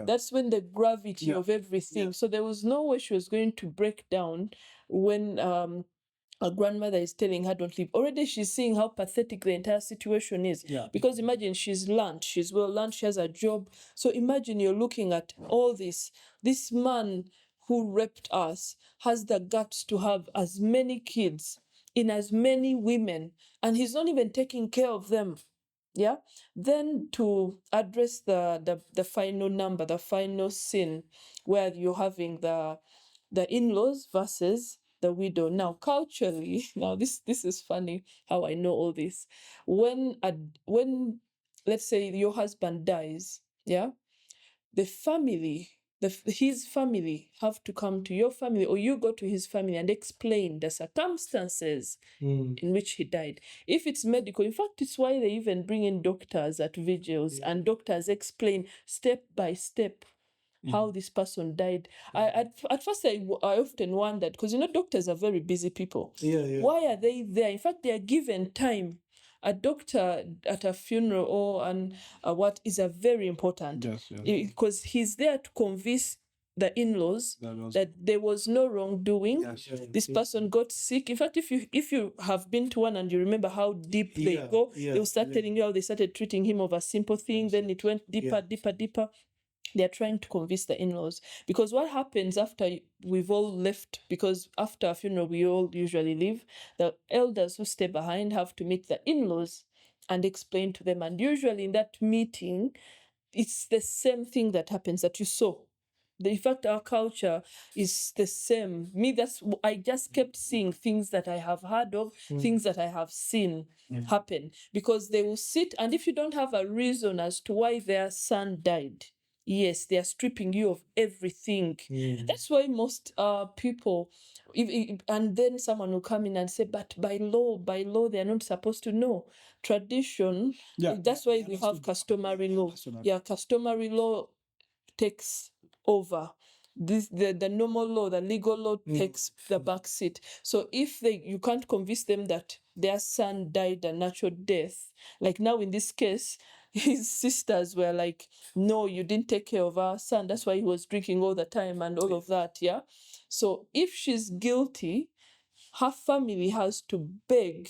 That's when the gravity of everything. So there was no way she was going to break down when her grandmother is telling her don't leave. Already she's seeing how pathetic the entire situation is. Yeah. Because imagine she's learned, she's well learned, she has a job. So imagine you're looking at all this. This man who raped us has the guts to have as many kids in as many women, and he's not even taking care of them. Yeah. Then to address the final number, the final scene, where you're having the in-laws versus the widow. Now, culturally, now this is funny how I know all this. When let's say your husband dies, yeah, the family, his family have to come to your family, or you go to his family and explain the circumstances in which he died. If it's medical, in fact, it's why they even bring in doctors at vigils, and doctors explain step by step how this person died. At first I often wondered, because doctors are very busy people. Why are they there? In fact, they are given time. A doctor at a funeral or what is a very important, because he's there to convince the in-laws that there was no wrongdoing. This person got sick. In fact, if you have been to one and you remember how deep they go, they will start telling you how they started treating him over simple things, then it went deeper, deeper. They're trying to convince the in-laws, because what happens after we've all left, because after a funeral we all usually leave, the elders who stay behind have to meet the in-laws and explain to them, and usually in that meeting it's the same thing that happens that you saw. In fact, our culture is the same. I just kept seeing things that I have heard of, things that I have seen happen, because they will sit, and if you don't have a reason as to why their son died, yes, they are stripping you of everything. That's why most people, and then someone will come in and say, but by law, they are not supposed to know. Tradition, that's why we have customary law. Customary law takes over. The normal law, the legal law takes the back seat. So if you can't convince them that their son died a natural death, like now in this case, his sisters were like, no, you didn't take care of our son, that's why he was drinking all the time and all of that. So if she's guilty, her family has to beg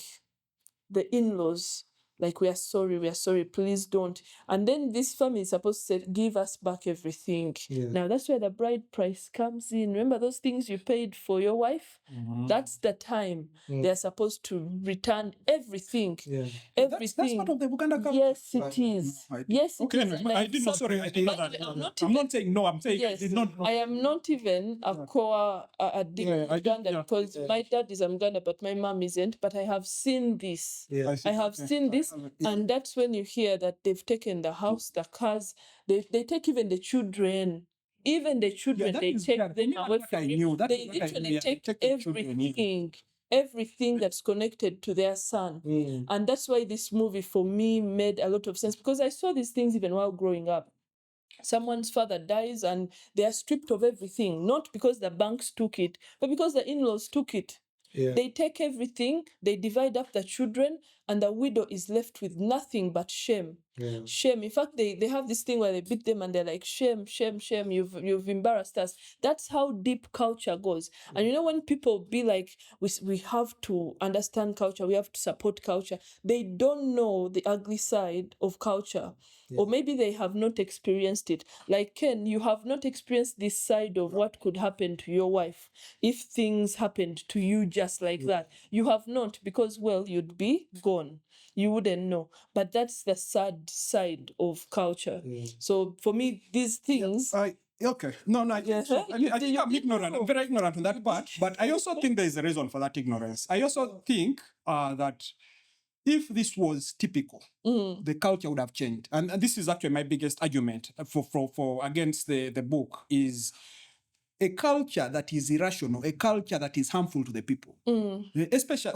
the in-laws, like, we are sorry, please don't. And then this family is supposed to say, give us back everything. Now that's where the bride price comes in. Remember those things you paid for your wife? That's the time they're supposed to return everything. Everything. That's part of the Buganda culture. Yes, it is. Yes, it is. I didn't know. Sorry, I didn't know that. I'm not saying no. I'm saying yes, I did not. I am not even a core Uganda, because my dad is Uganda, but my mom isn't. But I have seen this. I have seen this, and that's when you hear that they've taken the house, the cars, they take even the children. Even the children, they take them away from you. They literally take everything that's connected to their son. And that's why this movie for me made a lot of sense, because I saw these things even while growing up. Someone's father dies and they are stripped of everything, not because the banks took it, but because the in-laws took it. They take everything, they divide up the children, and the widow is left with nothing but shame. Shame. In fact, they have this thing where they beat them and they're like, shame, you've embarrassed us. That's how deep culture goes. And when people be like, we have to understand culture, we have to support culture, they don't know the ugly side of culture. Or maybe they have not experienced it. Like Ken, you have not experienced this side of what could happen to your wife if things happened to you just like that. You have not, because, well, you'd be gone. You wouldn't know. But that's the sad side of culture. So for me, these things... Okay. No, I think I'm ignorant. I'm very ignorant on that part. But I also think there is a reason for that ignorance. I also think that if this was typical, the culture would have changed. And this is actually my biggest argument for against the book, is a culture that is irrational, a culture that is harmful to the people. Especially,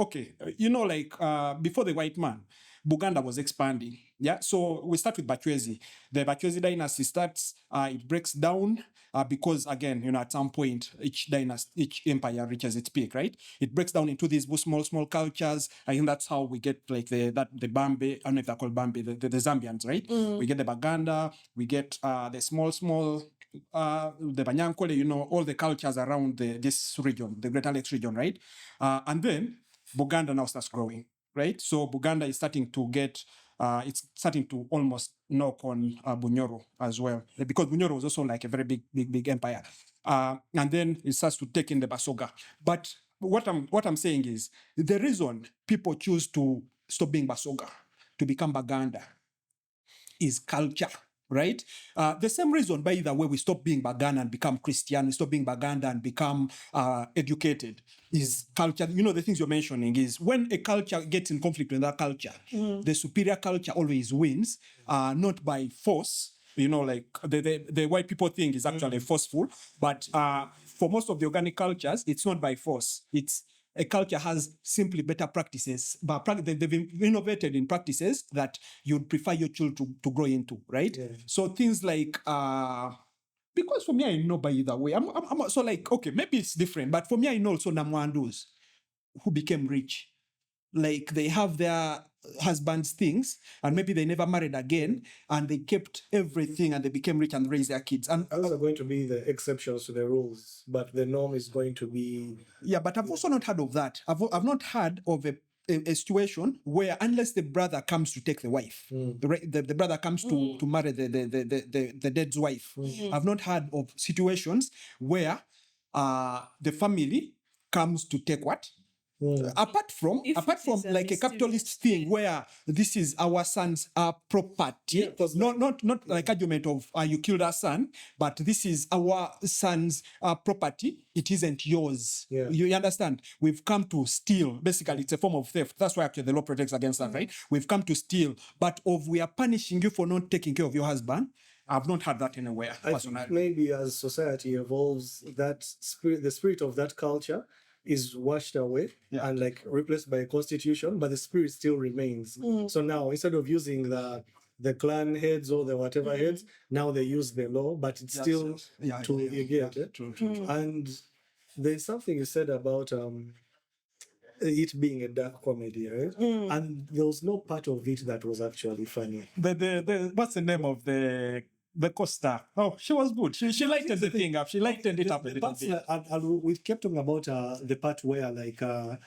before the white man, Buganda was expanding. So we start with Bachwezi. The Bachwezi dynasty starts, it breaks down because, again, at some point, each empire reaches its peak, right? It breaks down into these small cultures. I think that's how we get like the Bambi, I don't know if they're called Bambi, the Zambians, right? We get the Baganda, we get the small, the Banyankole, all the cultures around this region, the Greater Lakes region, right? And then Buganda now starts growing, right? So Buganda is starting to get, it's starting to almost knock on Bunyoro as well, because Bunyoro was also like a very big empire. And then it starts to take in the Basoga. But what I'm saying is the reason people choose to stop being Basoga to become Baganda is culture, right? The same reason, by the way, we stop being Baganda and become Christian, we stop being Baganda and become educated, is culture. You know, the things you're mentioning is when a culture gets in conflict with that culture, the superior culture always wins, not by force. You know, like the white people think is actually forceful, but for most of the organic cultures, it's not by force. It's a culture has simply better practices, but they've innovated in practices that you'd prefer your children to grow into, right? Yeah. So things like, because for me, I know by either way. I'm so like, okay, maybe it's different, but for me, I know also Namwandus who became rich. Like they have their husbands' things, and maybe they never married again, and they kept everything, and they became rich and raised their kids. And Those are going to be the exceptions to the rules, but the norm is going to be. yeah, but I've also not heard of that. I've not heard of a situation where, unless the brother comes to take the wife, the brother comes to marry the dead's wife. I've not heard of situations where the family comes to take what? Apart from If it is a like a capitalist thing where this is our son's property, Yeah, 'cause not like argument of you killed our son, but this is our son's property. It isn't yours. Yeah. You understand? We've come to steal. Basically, it's a form of theft. That's why actually the law protects against that, right? We've come to steal, but we are punishing you for not taking care of your husband. I've not had that anywhere I personally. think maybe as society evolves, that spirit, the spirit of that culture, is washed away and like replaced by a constitution, but the spirit still remains. So now instead of using the clan heads or the whatever heads, now they use the law, but it's still you get it. True. And there's something you said about it being a dark comedy, right? And there was no part of it that was actually funny. The what's the name of the co-star? Oh, she was good. She lightened the thing up. She lightened it up a little bit. And we kept talking about the part where like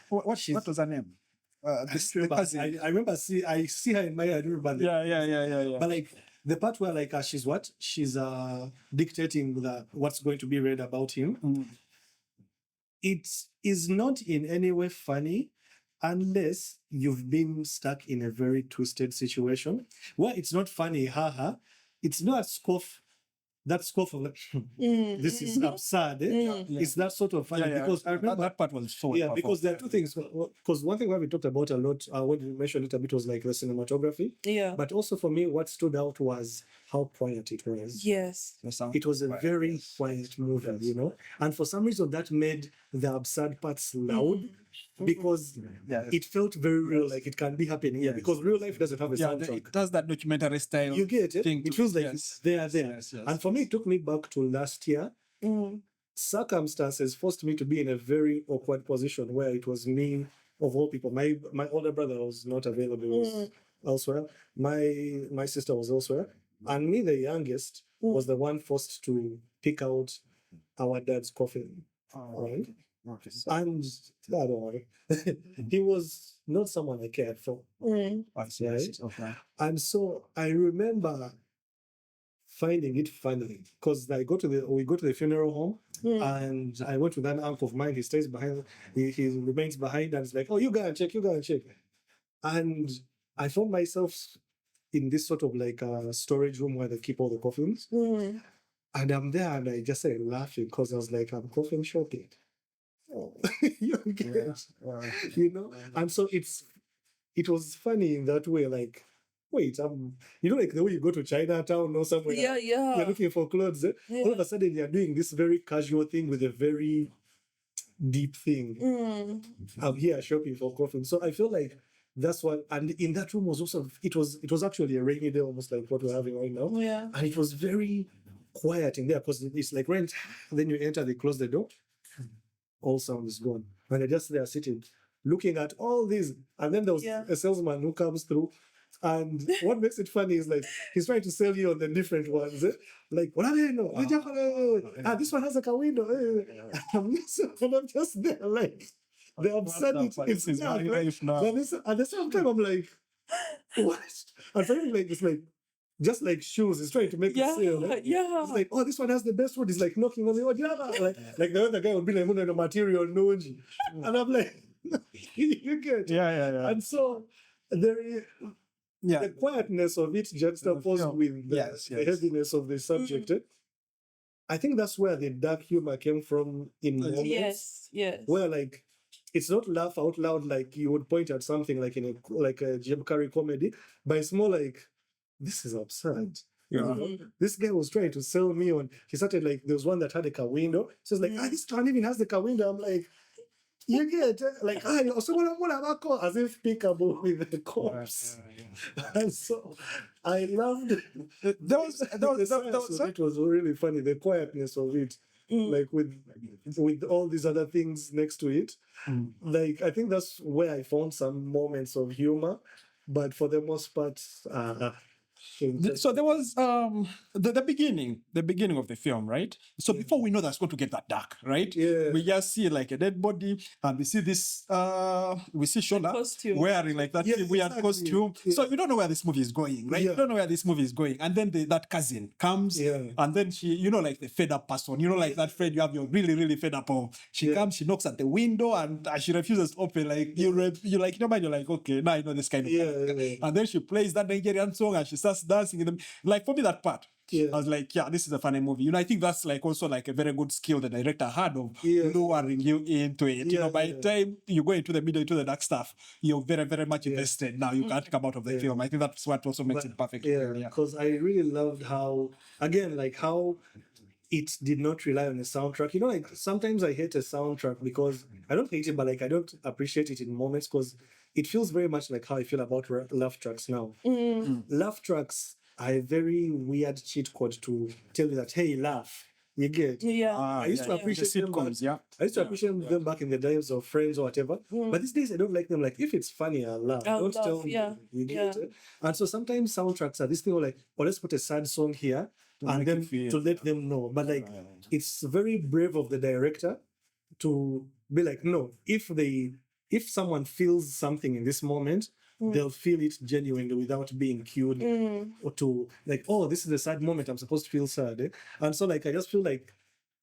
What was her name? The cousin. I remember I see her in my head. I don't remember. Yeah. But like the part where like she's dictating what's going to be read about him. It is not in any way funny unless you've been stuck in a very twisted situation where it's not funny, haha. It's not that scoff of like, this is absurd. It's that sort of funny because I remember that part was so powerful. because there are two things. Because one thing where we talked about a lot, when we mentioned it a bit, was like the cinematography. Yeah. But also for me, what stood out was how quiet it was. Yes. It was a very quiet movie, you know, and for some reason that made the absurd parts loud because it felt very real, like it can be happening here. Because real life doesn't have a soundtrack. It does that documentary style. You get it? Thing It feels like they are there. Yes. And for me, it took me back to last year. Circumstances forced me to be in a very awkward position where it was me, of all people. My older brother was not available, he was elsewhere. My sister was elsewhere. And me, the youngest, was the one forced to pick out our dad's coffin. Right? Okay. And don't worry. He was not someone I cared for. Right? Okay. And so I remember finding it funny because we go to the funeral home and I went with an uncle of mine. He stays behind. He remains behind and it's like, oh, you go and check. And I found myself in this sort of like a storage room where they keep all the coffins. And I'm there and I just started laughing because I was like, I'm coffin shopping. You know? And so it was funny in that way, like, wait, you know, like the way you go to Chinatown or somewhere, you're looking for clothes. All of a sudden, you're doing this very casual thing with a very deep thing. I'm here shopping for coffin. So I feel like that's what, and in that room was also, it was actually a rainy day, almost like what we're having right now. Yeah. And it was very quiet in there because it's like rent. Then you enter, they close the door, all sound is gone. And they're just there sitting, looking at all these. And then there was a salesman who comes through. And what makes it funny is like he's trying to sell you on the different ones. Like, this one has like a window. And I'm just there like, the absurdity. It's dark, right? But at the same time, I'm like, what? And finally, like, it's like, just like shoes, it's trying to make it sale. Right? Yeah. It's like, oh, this one has the best food. It's like knocking on the door. Like the other guy would be like, no material, no. And I'm like, you get. Yeah. And so there is the quietness of it juxtaposed with the heaviness of the subject. I think that's where the dark humor came from in moments. Yes. Where like it's not laugh out loud like you would point at something like in a Jim Carrey comedy, but it's more like this is absurd. You know? This guy was trying to sell me on. He started like there was one that had a car window. So it's like this one even has the car window. I'm like, you get like also what about call as if peekaboo with the corpse. And so I loved it was really funny, the quietness of it. Like with all these other things next to it. Like I think that's where I found some moments of humor. But for the most part, so there was the beginning of the film, right? So before we know that's going to get that dark, right? Yeah. We just see like a dead body, and we see this we see Shula wearing like that weird costume. Yeah. So you don't know where this movie is going, right? You don't know where this movie is going. And then that cousin comes, and then she, like the fed up person, like that friend you have, you're really, really fed up of. She comes, she knocks at the window, and she refuses to open. Like you like, in your mind, you're like, okay, now I know this kind of thing. And then she plays that Nigerian song, and she starts dancing in them. Like for me, that part, I was like, this is a funny movie. I think that's like also like a very good skill the director had of luring you into it. By the time you go into the middle, into the dark stuff, you're very, very much invested. Now you can't come out of the film. I think that's what also makes it perfect. Because I really loved how, again, like how it did not rely on the soundtrack. Like sometimes I hate a soundtrack because I don't hate it, but like I don't appreciate it in moments because it feels very much like how I feel about laugh tracks now. Laugh tracks are a very weird cheat code to tell you that, hey, laugh. You get? I used to appreciate sitcoms, I used to appreciate them back in the days of Friends or whatever. But these days I don't like them. Like if it's funny, I'll laugh. Don't tell me. You get it? And so sometimes soundtracks are this thing like, let's put a sad song here and then to let them know. But like it's very brave of the director to be like, no, if someone feels something in this moment, they'll feel it genuinely without being cued or to like, oh, this is a sad moment, I'm supposed to feel sad. And so like I just feel like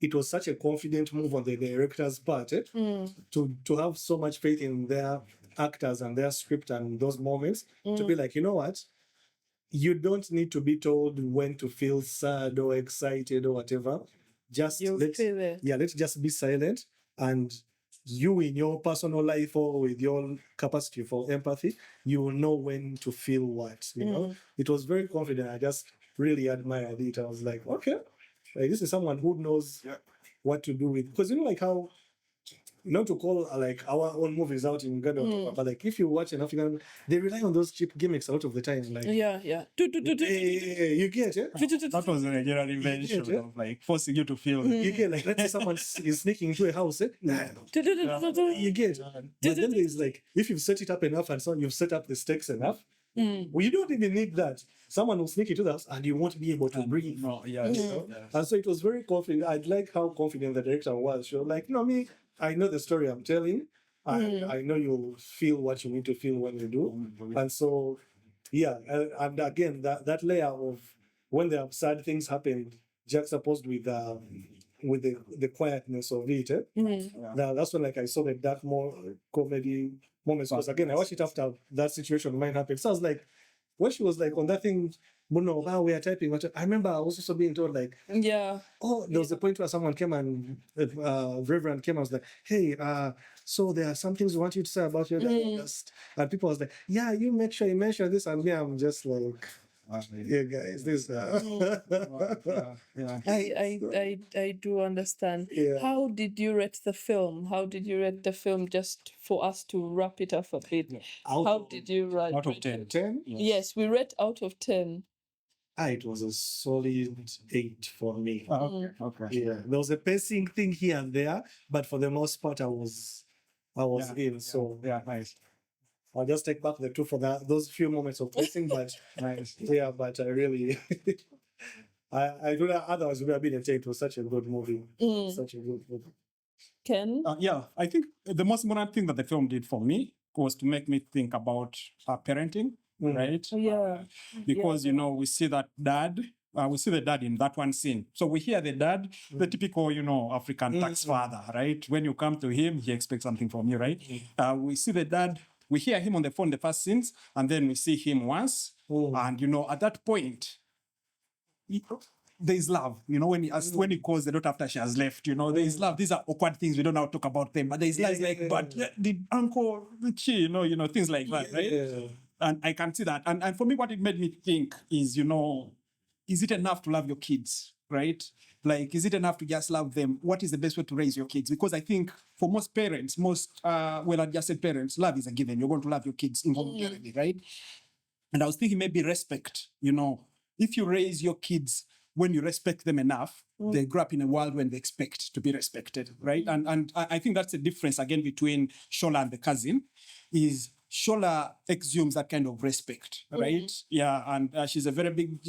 it was such a confident move on the director's part to have so much faith in their actors and their script and those moments to be like, you know what? You don't need to be told when to feel sad or excited or whatever. Just let's just be silent, and you in your personal life or with your capacity for empathy, you will know when to feel what, It was very confident. I just really admired it. I was like, okay, like this is someone who knows what to do with, because like how, not to call like our own movies out in Uganda, but like if you watch an African, they rely on those cheap gimmicks a lot of the time. Like you get it. That was a Nigerian invention of like forcing you to feel. You get like, let's say someone is sneaking into a house. You get. But then there's like, if you've set it up enough and so on, you've set up the stakes enough. Well, you don't even need that. Someone will sneak into the house and you won't be able to breathe. And so it was very confident. I'd like how confident the director was. She was like, me, I know the story I'm telling. I know you'll feel what you need to feel when you do. And so, and again, that layer of when the absurd things happen, juxtaposed with the quietness of it. Now that's when like I saw the dark more comedy moments. Because again, I watched it after that situation of mine happened. So I was like, when she was like on that thing, wow, we are typing. I remember I was also being told like, there was a point where someone came and Reverend came and was like, hey, so there are some things we want you to say about your diagnosis. And people was like, you make sure you mention this. And I'm just like, guys, this. I do understand. How did you rate the film? How did you rate the film? Just for us to wrap it up a bit. How did you rate? Out of 10. 10? Yes, we rate out of 10. It was a solid 8 for me. Okay. Yeah, there was a pacing thing here and there, but for the most part, I was in. So nice. I'll just take back the 2 for those few moments of pacing, but nice. Yeah, but I really, I do that. Otherwise, we would have been a it was such a good movie. Such a good movie. Ken? Yeah, I think the most important thing that the film did for me was to make me think about parenting, right? Yeah. Because Yeah. we see that dad. We see the dad in that one scene. So we hear the dad, the typical, African tax father, right? When you come to him, he expects something from you, right? We see the dad. We hear him on the phone the first scenes, and then we see him once, and at that point, there's love, when he calls the daughter after she has left, there's love. These are awkward things, we don't know how to talk about them, but there's love, like, but the uncle, Richie, things like that, right? And I can see that. And for me, what it made me think is, is it enough to love your kids, right? Like, is it enough to just love them? What is the best way to raise your kids? Because I think for most parents, well-adjusted parents, love is a given. You're going to love your kids involuntarily, right? And I was thinking maybe respect, if you raise your kids when you respect them enough, they grow up in a world when they expect to be respected, right? And I think that's the difference, again, between Shula and the cousin, is Shula exhumes that kind of respect, right? Yeah, and she's a very big,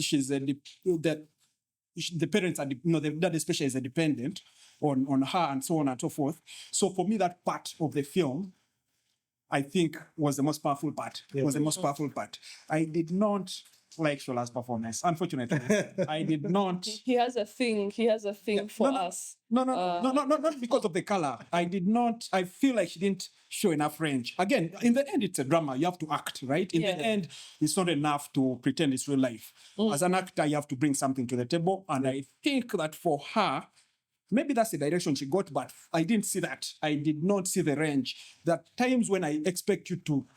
the parents are, the dad especially is a dependent on her and so on and so forth. So for me, that part of the film, I think, was the most powerful part. I did not like Shola's performance, unfortunately. I did not. He has a thing for us. No, not because of the color. I did not. I feel like she didn't show enough range. Again, in the end, it's a drama. You have to act, right? In the end, it's not enough to pretend it's real life. As an actor, you have to bring something to the table. And I think that for her, maybe that's the direction she got, but I didn't see that. I did not see the range. There are times when I expect you to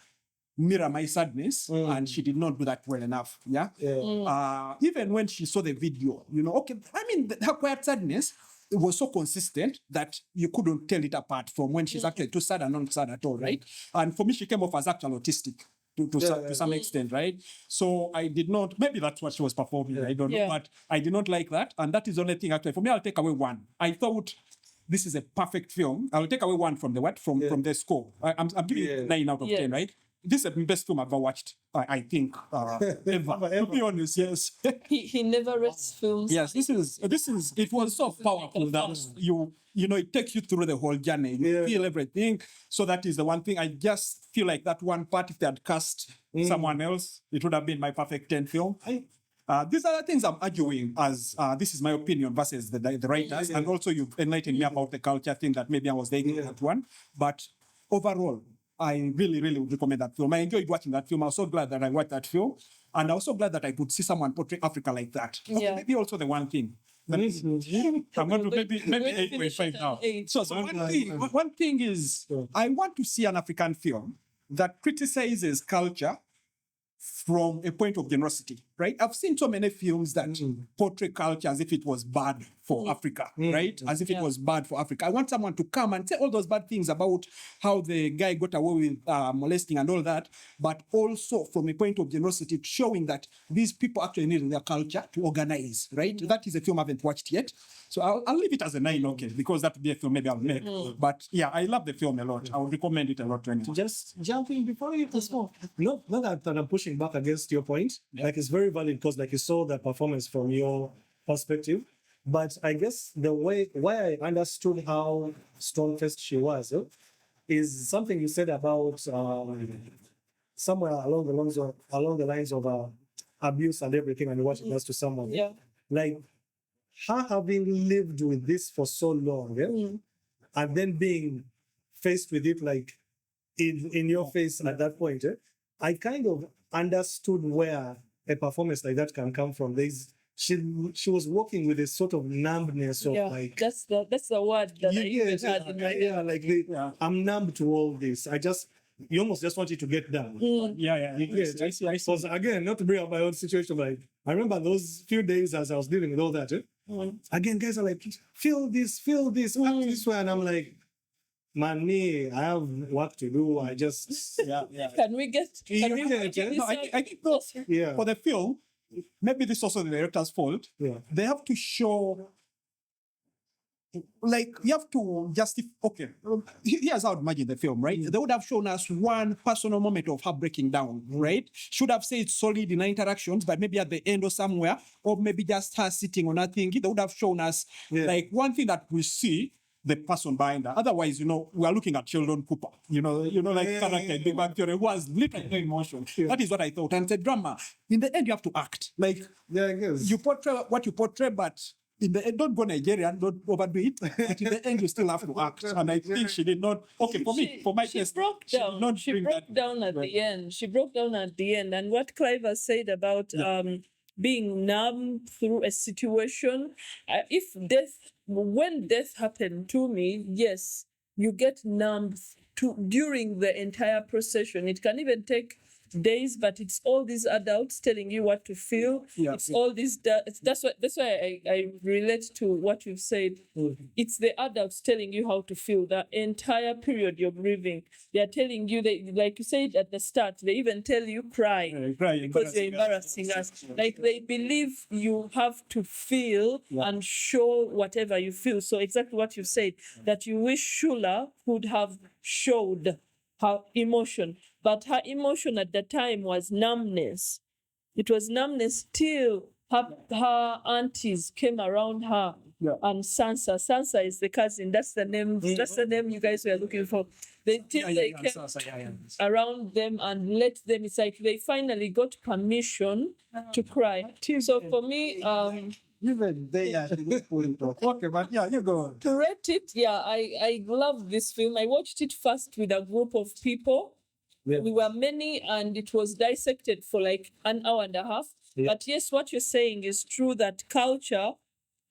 mirror my sadness, and she did not do that well enough. Even when she saw the video, her quiet sadness, it was so consistent that you couldn't tell it apart from when she's actually too sad and not sad at all, right? And for me, she came off as actual autistic to some extent, right? So I did not, maybe that's what she was performing, I don't know, but I did not like that. And that is the only thing, actually, for me, I'll take away one. I thought this is a perfect film. I'll take away one from the from the score. I'm giving it 9 out of 10, right? This is the best film I've ever watched, I think, ever. To be honest, yes. He never rests films. Yes, this is. It was so powerful that it takes you through the whole journey. You feel everything. So that is the one thing. I just feel like that one part, if they had cast someone else, it would have been my perfect 10 film. These are the things I'm arguing as this is my opinion versus the writers. And also you've enlightened me about the culture thing that maybe I was taking that one. But overall, I really, really would recommend that film. I enjoyed watching that film. I was so glad that I watched that film. And I was so glad that I could see someone portray Africa like that. Okay, maybe also the one thing. I'm going to maybe 8.5 now. So one thing is, I want to see an African film that criticizes culture from a point of generosity, right? I've seen so many films that portray culture as if it was bad for Africa, right? As if it was bad for Africa. I want someone to come and say all those bad things about how the guy got away with molesting and all that, but also from a point of generosity, showing that these people actually need their culture to organize, right? That is a film I haven't watched yet. So I'll leave it as a 9, okay, because that would be a film maybe I'll make. But yeah, I love the film a lot. I would recommend it a lot to anyone. Just jumping before you smoke. Not that I'm pushing back against your point. Like, it's very valid because, like, you saw the performance from your perspective. But I guess why I understood how strong-faced she was is something you said about somewhere along the lines of abuse and everything and what it does to someone. Like, her having lived with this for so long, and then being faced with it like in your face at that point, I kind of understood where a performance like that can come from. She was working with a sort of numbness of like that's the word that I even had in my head. I'm numb to all this. You almost just want it to get done. I see. Because again, not to bring up my own situation, but I remember those few days as I was dealing with all that. Again, guys are like, feel this, act this way, and I'm like, man, I have work to do. I just Can we get? I think for the film, maybe this is also the director's fault. They have to show. Like, you have to justify. Okay, here's how I imagine the film, right? They would have shown us one personal moment of her breaking down, right? Should have said solid in her interactions, but maybe at the end or somewhere, or maybe just her sitting on her thing. They would have shown us like one thing that we see the person behind her. Otherwise, we are looking at Sheldon Cooper, like character in Big Bang Theory who has literally no emotion. That is what I thought. And the drama, in the end, you have to act. Like, I guess. you portray what you portray, but in the end, don't go Nigerian, don't overdo it. But in the end, you still have to act. And I think she did not. Okay, for my taste, broke down. She broke down at the end. She broke down at the end. And what Clive has said about being numb through a situation, when death happened to me, yes, you get numb during the entire procession. It can even take days, but it's all these adults telling you what to feel. It's all these. That's why I relate to what you've said. It's the adults telling you how to feel. The entire period you're grieving, they are telling you. Like you said at the start, they even tell you cry because you're embarrassing us. Like they believe you have to feel and show whatever you feel. So exactly what you said, that you wish Shula would have showed her emotion. But her emotion at the time was numbness. It was numbness till her aunties came around her. And Sansa is the cousin. That's the name. That's the name you guys were looking for. They came around them and let them. It's like they finally got permission to cry. So for me, even they are okay, but you go. To rate it, I love this film. I watched it first with a group of people. We were many, and it was dissected for like an hour and a half. But yes, what you're saying is true, that culture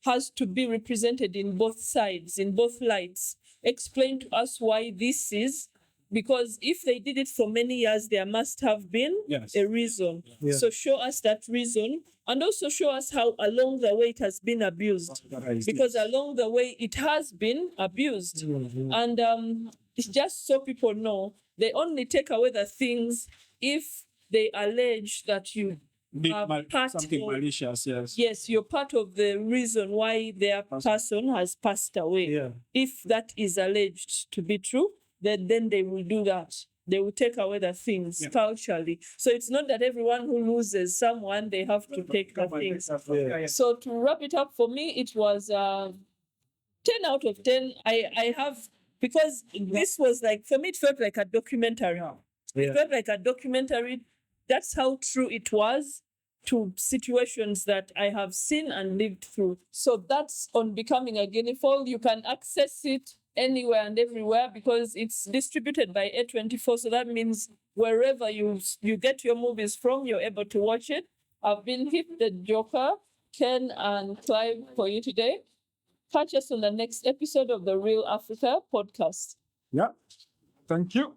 has to be represented in both sides, in both lights. Explain to us why this is, because if they did it for many years, there must have been a reason. So show us that reason, and also show us how along the way it has been abused. Because along the way it has been abused. And it's just so people know, they only take away the things if they allege that you are part something of, malicious. yes, you're part of the reason why their person has passed away. If that is alleged to be true, then they will do that. They will take away the things culturally. So it's not that everyone who loses someone, they have to take the things. So to wrap it up, for me, it was 10 out of 10. I have, because this was like, for me, it felt like a documentary. It felt like a documentary. That's how true it was to situations that I have seen and lived through. So that's on Becoming a Guinea Fowl. You can access it anywhere and everywhere because it's distributed by A24. So that means wherever you get your movies from, you're able to watch it. I've been Hip the Joker, Ken and Clive for you today. Catch us on the next episode of the Real Africa podcast. Thank you.